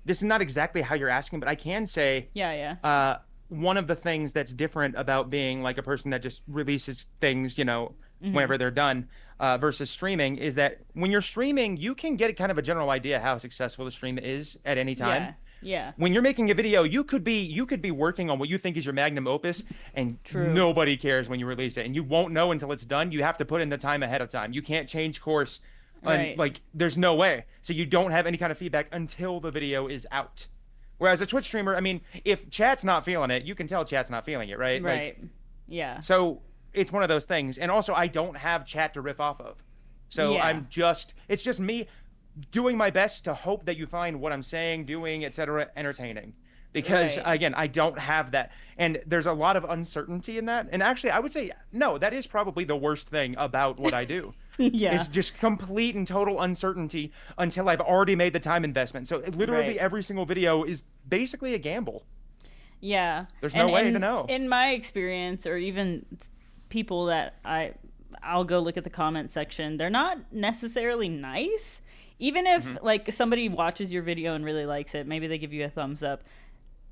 this is not exactly how you're asking, but I can say... Yeah. One of the things that's different about being like a person that just releases things, you know, whenever they're done, versus streaming, is that when you're streaming, you can get kind of a general idea how successful the stream is at any time. Yeah. When you're making a video, you could be working on what you think is your magnum opus, and nobody cares when you release it, and you won't know until it's done. You have to put in the time ahead of time. You can't change course. Right. Like, there's no way. So you don't have any kind of feedback until the video is out. Whereas a Twitch streamer, I mean, if chat's not feeling it, you can tell chat's not feeling it, right? Right. Like, yeah. So it's one of those things. And also, I don't have chat to riff off of. So it's just me doing my best to hope that you find what I'm saying, doing, etc., entertaining. Because, again, I don't have that. And there's a lot of uncertainty in that. And actually, I would say, no, that is probably the worst thing about what I do. Yeah. It's just complete and total uncertainty until I've already made the time investment. So literally every single video is basically a gamble. Yeah. There's no way to know. In my experience, or even people that I'll go look at the comment section, they're not necessarily nice. Even if like somebody watches your video and really likes it, maybe they give you a thumbs up.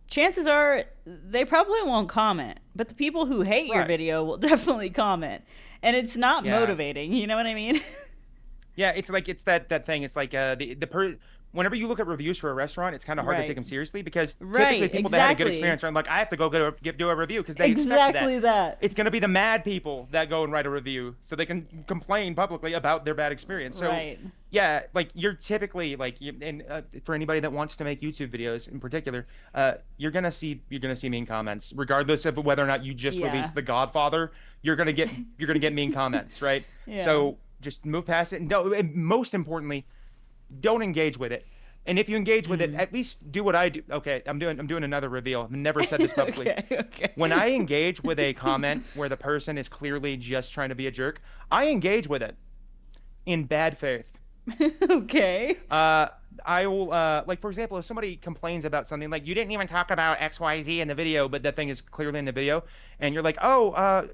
Chances are they probably won't comment, but the people who hate your video will definitely comment, and it's not motivating. You know what I mean? Yeah, it's like that thing. It's like whenever you look at reviews for a restaurant, it's kind of hard to take Right. them seriously because typically Right. people that had a good Exactly. experience are like, I have to go do a review because they expect Exactly that. that. It's going to be the mad people that go and write a review so they can complain publicly about their bad experience. So, Right. yeah, like you're typically like, and for anybody that wants to make YouTube videos in particular, you're gonna see mean comments, regardless of whether or not you just Yeah. released The Godfather. You're gonna get mean comments, right? Yeah. So just move past it. And no, and most importantly, don't engage with it. And if you engage with it, at least do what I do. Okay, I'm doing another reveal. I've never said this publicly. Okay. When I engage with a comment where the person is clearly just trying to be a jerk, I engage with it in bad faith. Okay. I will like for example, if somebody complains about something like you didn't even talk about XYZ in the video, but that thing is clearly in the video, and you're like, oh,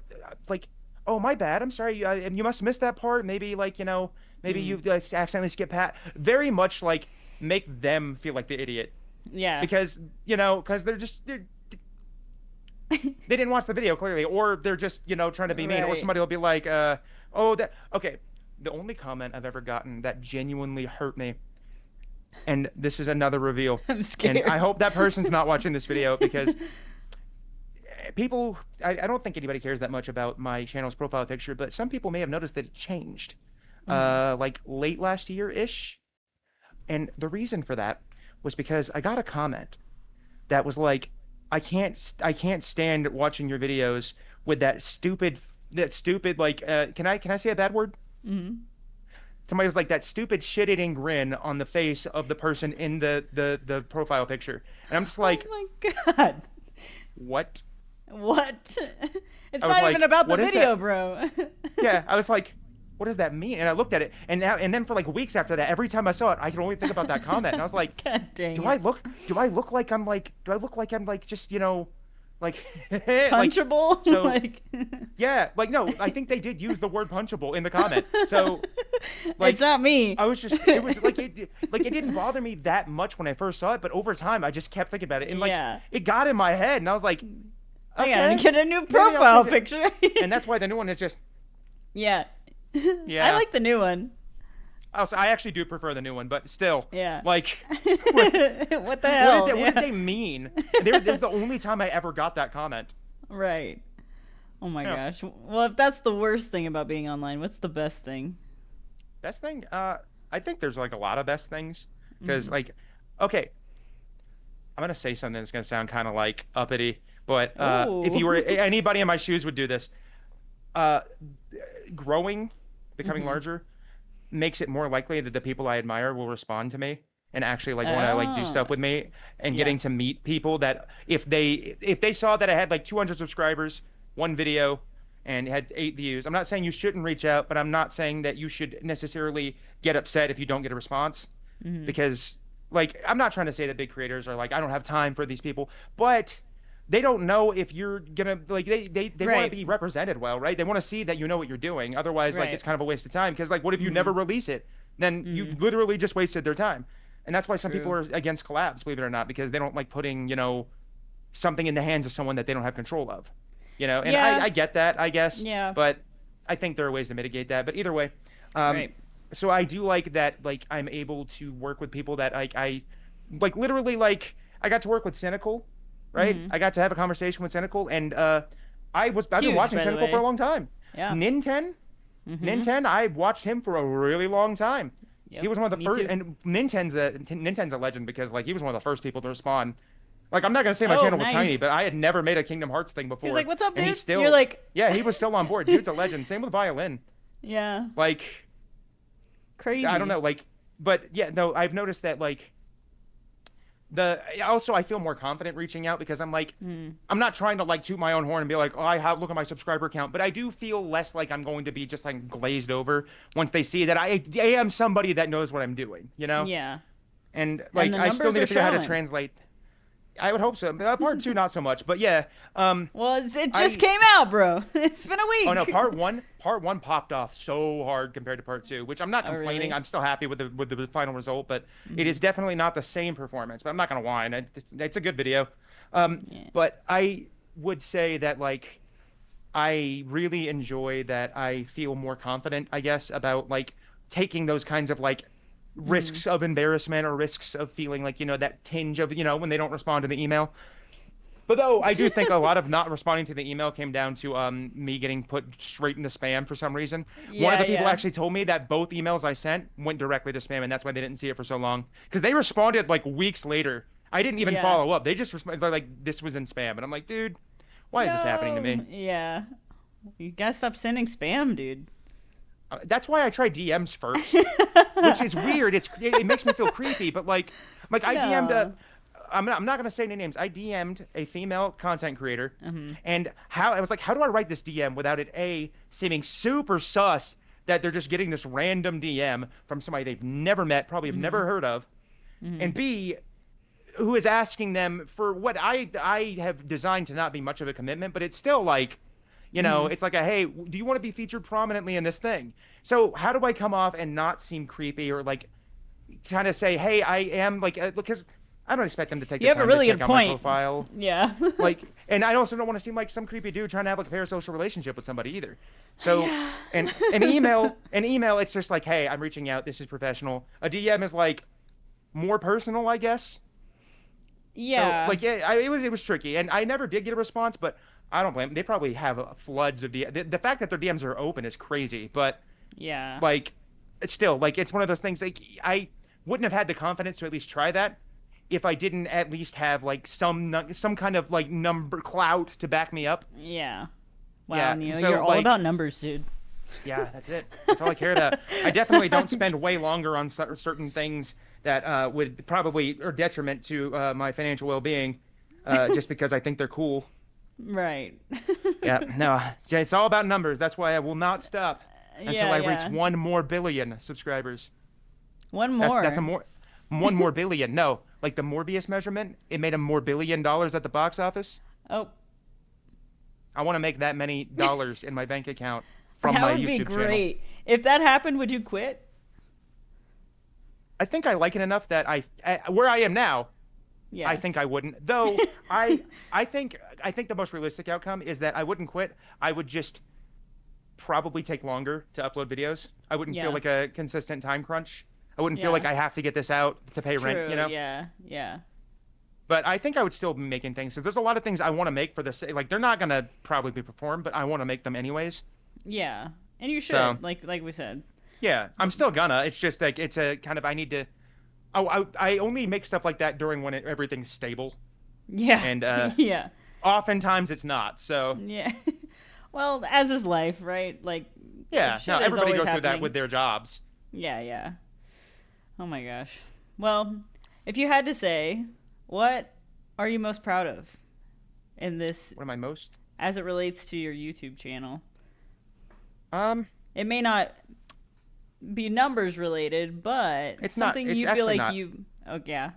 like, oh, my bad, I'm sorry, you must have missed that part. Maybe like maybe you accidentally skip pat. Very much like make them feel like the idiot Yeah. because because they didn't watch the video clearly, or they're just trying to be mean, or Right. somebody will be like, oh, that okay. The only comment I've ever gotten that genuinely hurt me, and this is another reveal, I'm scared. and I hope that person's not watching this video because people, I don't think anybody cares that much about my channel's profile picture, but some people may have noticed that it changed, like late last year-ish, and the reason for that was because I got a comment that was like, I can't stand watching your videos with that stupid like can I say a bad word? Somebody was like that stupid shit-eating grin on the face of the person in the profile picture, and I'm just like, Oh my god. what? What? It's I was not like, even about the what is video, that? bro. Yeah, I was like, what does that mean? And I looked at it, and then for like weeks after that, every time I saw it, I could only think about that comment, and I was like, God dang do it. I look like I'm like just like Punchable? so Like yeah, like no, I think they did use the word punchable in the comment. So like it's not me. I was just it was like it didn't bother me that much when I first saw it, but over time I just kept thinking about it, and like Yeah. it got in my head, and I was like, I okay, gotta get a new maybe I'll profile change it. picture. And that's why the new one is just Yeah. Yeah. I like the new one. also I actually do prefer the new one, but still, Yeah. like What the hell? what Yeah. did they mean? There's the only time I ever got that comment. Right. Oh my Yeah. gosh. Well, if that's the worst thing about being online, what's the best thing? Best thing? I think there's like a lot of best things because like, okay, I'm gonna say something that's gonna sound kind of like uppity, but if you were anybody in my shoes would do this. Growing, becoming larger, makes it more likely that the people I admire will respond to me and actually like want to like do stuff with me, and getting to meet people that if they saw that I had like 200 subscribers, one video, and had 8 views. I'm not saying you shouldn't reach out, but I'm not saying that you should necessarily get upset if you don't get a response, because like I'm not trying to say that big creators are like I don't have time for these people, but they don't know if you're gonna like they want Right. to be represented well, right? They want to see that you know what you're doing. Otherwise, like Right. it's kind of a waste of time. Because like, what if you never release it? Then you literally just wasted their time. And that's why some people are against collabs, believe it or not, because they don't like putting something in the hands of someone that they don't have control of. And Yeah. I get that, I guess. Yeah. But I think there are ways to mitigate that. But either way, Right. so I do like that. Like I'm able to work with people that I like literally like I got to work with Cynical. Right, I got to have a conversation with Cynical, and I've been Huge, watching by the Cynical way. for a long time. Yeah. Ninten, I watched him for a really long time. Yep, He was one of the me first, too. and Ninten's a legend because like he was one of the first people to respond. Like I'm not gonna say my Oh, channel was nice. tiny, but I had never made a Kingdom Hearts thing before. He's like, "What's up, and dude?" He's still, You're like, yeah, he was still on board. Dude's a legend. Same with Violin. yeah, Like crazy. I don't know, like, but yeah, no, I've noticed that like. I feel more confident reaching out because I'm like I'm not trying to like toot my own horn and be like, oh, look at my subscriber count, but I do feel less like I'm going to be just like glazed over once they see that I am somebody that knows what I'm doing, Yeah. and like the I still numbers need are to figure out how to showing. translate. I would hope so. Part 2 not so much, but yeah. Well, it just came out, bro. It's been a week. Oh no, part one popped off so hard compared to part 2, which I'm not complaining. really? I'm still happy with the final result, but it is definitely not the same performance. But I'm not gonna whine. It's a good video. But I would say that like I really enjoy that I feel more confident, I guess, about like taking those kinds of like risks of embarrassment or risks of feeling like, that tinge of, when they don't respond to the email. But though I do think a lot of not responding to the email came down to me getting put straight into spam for some reason. One of the people actually told me that both emails I sent went directly to spam, and that's why they didn't see it for so long. Because they responded like weeks later. I didn't even follow up. They just responded. They're like, this was in spam. And I'm like, dude, why is this happening to me? Yeah. You gotta stop sending spam, dude. That's why I try DMs first, which is weird. It makes me feel creepy, but like I DM'd I'm not gonna say any names. I DM'd a female content creator, and I was like, how do I write this DM without it seeming super sus that they're just getting this random DM from somebody they've never met, probably have never heard of, and B, who is asking them for what I have designed to not be much of a commitment, but it's still like, it's like hey, do you want to be featured prominently in this thing? So how do I come off and not seem creepy or like kind of say, hey, I am like, because I don't expect them to take the time to check out my profile. Yeah. And I also don't want to seem like some creepy dude trying to have like a parasocial relationship with somebody either. So, and an email, it's just like, hey, I'm reaching out. This is professional. A DM is like more personal, I guess. Yeah. So, it was tricky, and I never did get a response, but I don't blame them. They probably have floods of DMs. The fact that their DMs are open is crazy, but it's still it's one of those things. Like I wouldn't have had the confidence to at least try that if I didn't at least have like some kind of like number clout to back me up. Yeah. Wow, Neo, so, you're all about numbers, dude. Yeah, that's it. That's all I care about. I definitely don't spend way longer on certain things that would probably or detriment to my financial well-being, just because I think they're cool. Right. Yeah. No, it's all about numbers. That's why I will not stop until I reach 1 more billion subscribers. One more. That's 1 more billion. No, like the Morbius measurement, it made $1 more billion at the box office. Oh. I want to make that many dollars in my bank account from my YouTube channel. That would be great. Channel. If that happened, would you quit? I think I like it enough that where I am now, I think I wouldn't. Though I think the most realistic outcome is that I wouldn't quit. I would just probably take longer to upload videos. I wouldn't feel like a consistent time crunch. I wouldn't feel like I have to get this out to pay rent, Yeah. But I think I would still be making things, because there's a lot of things I want to make for this. Like, they're not going to probably be performed, but I want to make them anyways. Yeah. And you should, like we said. Yeah, I'm still gonna. It's just like, it's a kind of, I need to, I only make stuff like that during when everything's stable. Yeah. And yeah. Oftentimes it's not, so. Yeah. Well, as is life, right? Like, yeah, no, everybody goes through that with their jobs. Yeah. Oh my gosh. Well, if you had to say, what are you most proud of in this? What am I most? As it relates to your YouTube channel. It may not be numbers related, but it's something you feel like not. Oh yeah.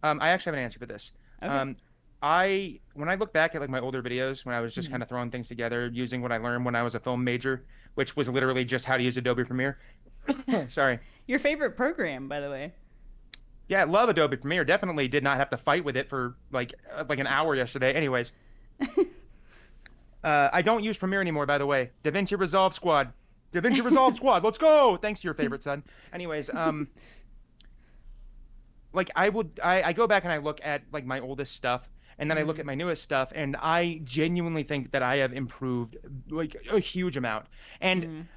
I actually have an answer for this. Okay. When I look back at like my older videos when I was just kind of throwing things together using what I learned when I was a film major, which was literally just how to use Adobe Premiere. Sorry. Your favorite program, by the way. Yeah, I love Adobe Premiere. Definitely did not have to fight with it for like an hour yesterday. Anyways. I don't use Premiere anymore, by the way. DaVinci Resolve Squad. DaVinci Resolve Squad. Let's go. Thanks to your favorite son. Anyways, like I go back and I look at like my oldest stuff, and then I look at my newest stuff, and I genuinely think that I have improved like a huge amount. And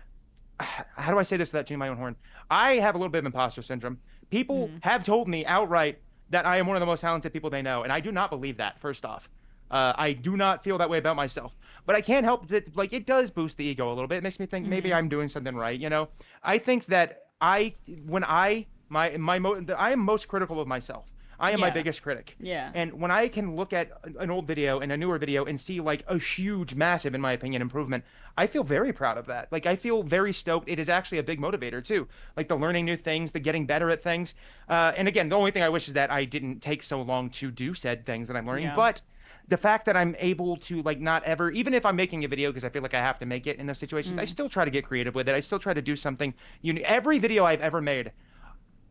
how do I say this without tuning my own horn? I have a little bit of imposter syndrome. People have told me outright that I am one of the most talented people they know, and I do not believe that, first off. I do not feel that way about myself, but I can't help it. Like, it does boost the ego a little bit. It makes me think maybe I'm doing something right. You know, I think that I am most critical of myself. I am my biggest critic. Yeah. And when I can look at an old video and a newer video and see like a huge, massive, in my opinion, improvement, I feel very proud of that. Like, I feel very stoked. It is actually a big motivator too. Like the learning new things, the getting better at things. And again, the only thing I wish is that I didn't take so long to do said things that I'm learning. Yeah. But the fact that I'm able to like not ever, even if I'm making a video because I feel like I have to make it in those situations, I still try to get creative with it. I still try to do something unique. Every video I've ever made,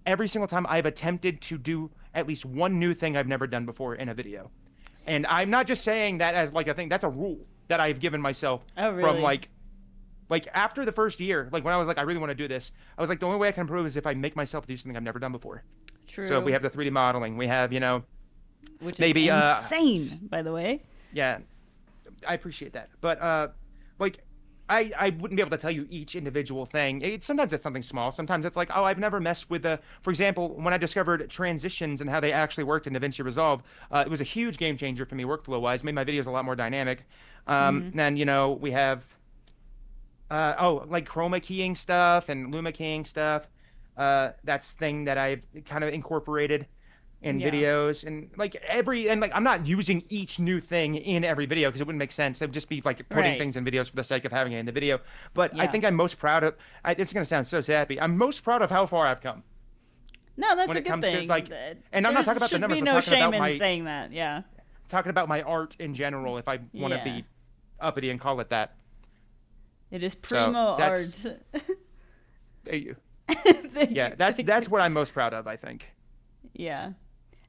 every single time I've attempted to do at least one new thing I've never done before in a video. And I'm not just saying that as like a thing, that's a rule that I've given myself from like Like after the first year, like when I was like, I really want to do this, I was like, the only way I can improve is if I make myself do something I've never done before. So we True. have the 3D modeling. We have, Which is maybe insane, by the way. yeah, I appreciate that. But like I wouldn't be able to tell you each individual thing. Sometimes it's something small. Sometimes it's like, oh, I've never messed with for example, when I discovered transitions and how they actually worked in DaVinci Resolve, it was a huge game changer for me workflow-wise. Made my videos a lot more dynamic. Then, we have, like chroma keying stuff and luma keying stuff. That's thing that I've kind of incorporated in videos and like I'm not using each new thing in every video because it wouldn't make sense. It would just be like putting things in videos for the sake of having it in the video. But I think I'm most proud of. It's gonna sound so sappy. I'm most proud of how far I've come. No, that's when a it good comes thing. to like, and I'm not talking about the numbers. There I'm should be no talking shame about in saying that. Yeah. Talking about my art in general, if I want to be uppity and call it that. It is primo art. Yeah, that's what I'm most proud of, I think. Yeah.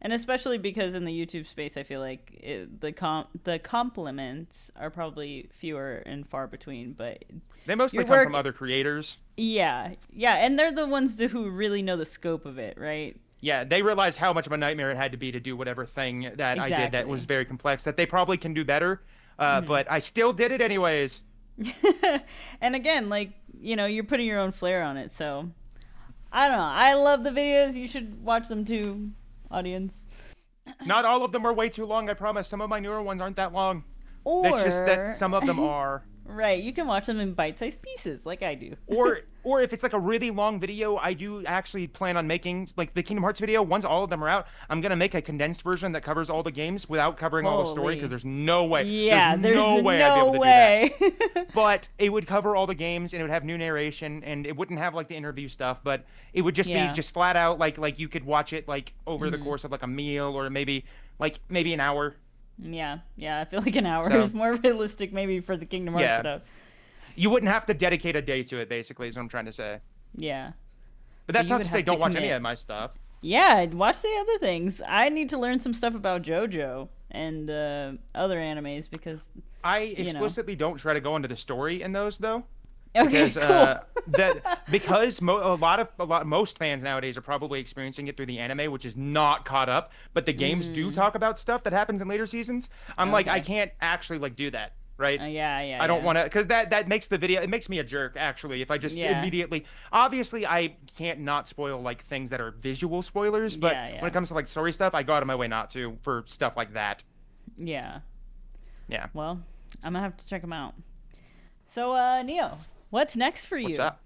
And especially because in the YouTube space, I feel like the compliments are probably fewer and far between, but they mostly come from other creators. Yeah, and they're the ones who really know the scope of it, right? Yeah, they realize how much of a nightmare it had to be to do whatever thing that I did that was very complex, that they probably can do better, but I still did it anyways. And again, like, you're putting your own flair on it, so I don't know. I love the videos. You should watch them too, audience. Not all of them are way too long, I promise. Some of my newer ones aren't that long. Or it's just that some of them are. Right, you can watch them in bite-sized pieces, like I do. or if it's like a really long video, I do actually plan on making like the Kingdom Hearts video. Once all of them are out, I'm gonna make a condensed version that covers all the games without covering all the story because there's no way. Yeah, there's no way I'd be able to do that. But it would cover all the games and it would have new narration and it wouldn't have like the interview stuff, but it would just be just flat out like you could watch it like over the course of like a meal or maybe an hour. Yeah, I feel like an hour is more realistic maybe for the Kingdom Hearts stuff. You wouldn't have to dedicate a day to it, basically, is what I'm trying to say. Yeah. But that's not to say don't watch any of my stuff. Yeah, watch the other things. I need to learn some stuff about JoJo and other animes because I explicitly don't try to go into the story in those, though. Okay, because most fans nowadays are probably experiencing it through the anime, which is not caught up. But the games do talk about stuff that happens in later seasons. I'm like, I can't actually like do that, right? I don't want to, because that makes the video. It makes me a jerk actually if I just immediately. Obviously, I can't not spoil like things that are visual spoilers, but when it comes to like story stuff, I go out of my way not to for stuff like that. Yeah. Well, I'm gonna have to check them out. So, Neo. What's next for you? What's up?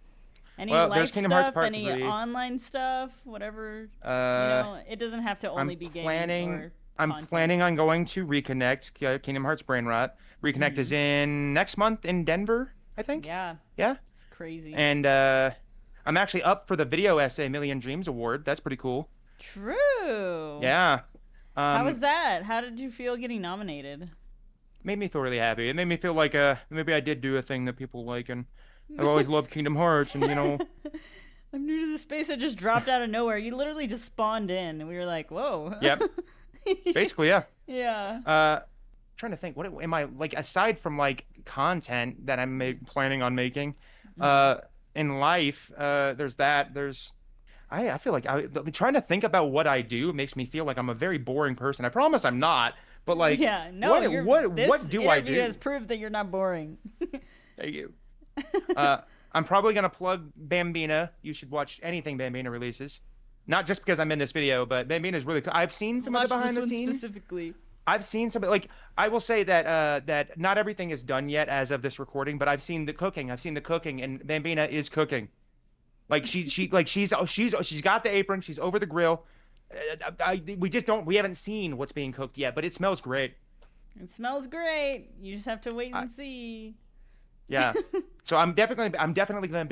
Any there's Kingdom Hearts Part 3. Online stuff, whatever. It doesn't have to only be games. I'm planning on going to Reconnect, Kingdom Hearts Brain Rot. Reconnect is in next month in Denver, I think. Yeah. Yeah. It's crazy. And I'm actually up for the Video Essay Million Dreams Award. That's pretty cool. True. Yeah. How was that? How did you feel getting nominated? Made me feel really happy. It made me feel like maybe I did do a thing that people like, and I've always loved Kingdom Hearts, and I'm new to the space that just dropped out of nowhere. You literally just spawned in, and we were like, whoa. Yep. Basically, yeah. Yeah. Trying to think, what am I like aside from like content that I'm planning on making, in life? There's that. I feel like trying to think about what I do makes me feel like I'm a very boring person. I promise I'm not. But like, what do I do? This interview has proved that you're not boring. Thank you. I'm probably gonna plug Bambina. You should watch anything Bambina releases, not just because I'm in this video, but Bambina is really cool. I've seen some of the behind the scenes. Specifically, I've seen some I will say that not everything is done yet as of this recording, but I've seen the cooking. And Bambina is cooking. Like she's got the apron. She's over the grill. We haven't seen what's being cooked yet, but it smells great. It smells great. You just have to wait and see. Yeah. So I'm definitely gonna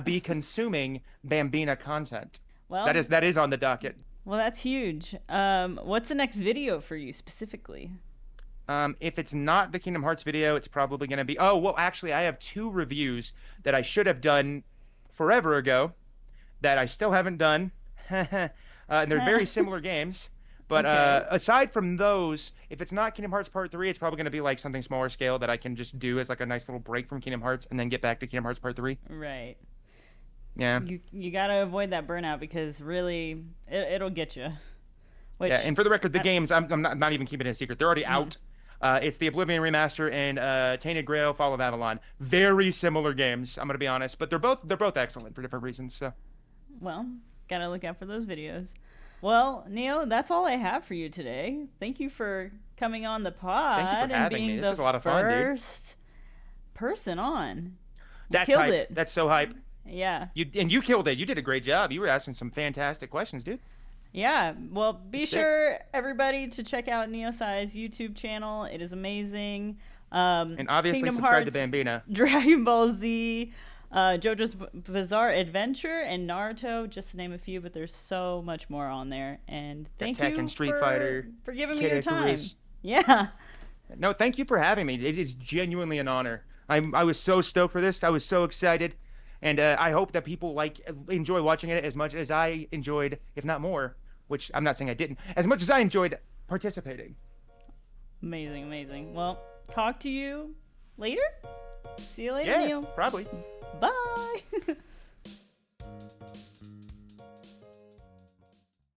be consuming Bambina content. Well, that is on the docket. Well, that's huge. What's the next video for you specifically? If it's not the Kingdom Hearts video, it's probably gonna be. Oh well, actually, I have 2 reviews that I should have done forever ago that I still haven't done. And they're very similar games. But Okay. aside from those, if it's not Kingdom Hearts Part 3, it's probably going to be like something smaller scale that I can just do as like a nice little break from Kingdom Hearts and then get back to Kingdom Hearts Part 3. Right. Yeah. You gotta avoid that burnout because really it'll get you. Yeah, Which and for the record, the I, games, I'm not even keeping it a secret. They're already mhm. out. It's the Oblivion remaster and Tainted Grail: Fall of Avalon. Very similar games, I'm gonna be honest, but they're both excellent for different reasons. So Well, gotta look out for those videos. Well, Neo, that's all I have for you today. Thank you for coming on the thank you for pod and having me. being This the is a lot of fun, dude. first person on. You That's killed hype. it. That's so hype. Yeah. You killed it. You did a great job. You were asking some fantastic questions, dude. Yeah. Well, be Sick. sure everybody to check out Niosai's YouTube channel. It is amazing. And obviously Kingdom subscribe to Hearts, Bambina. Dragon Ball Z, JoJo's Bizarre Adventure, and Naruto, just to name a few. But there's so much more on there. And thank you Tekken, Street Fighter, for giving me Kid your time. Icarus. Yeah. No, thank you for having me. It is genuinely an honor. I was so stoked for this. I was so excited, and I hope that people enjoy watching it as much as I enjoyed, if not more. Which I'm not saying I didn't. As much as I enjoyed participating. Amazing, amazing. Well, talk to you later. See you later, Yeah, Neil. probably. Bye.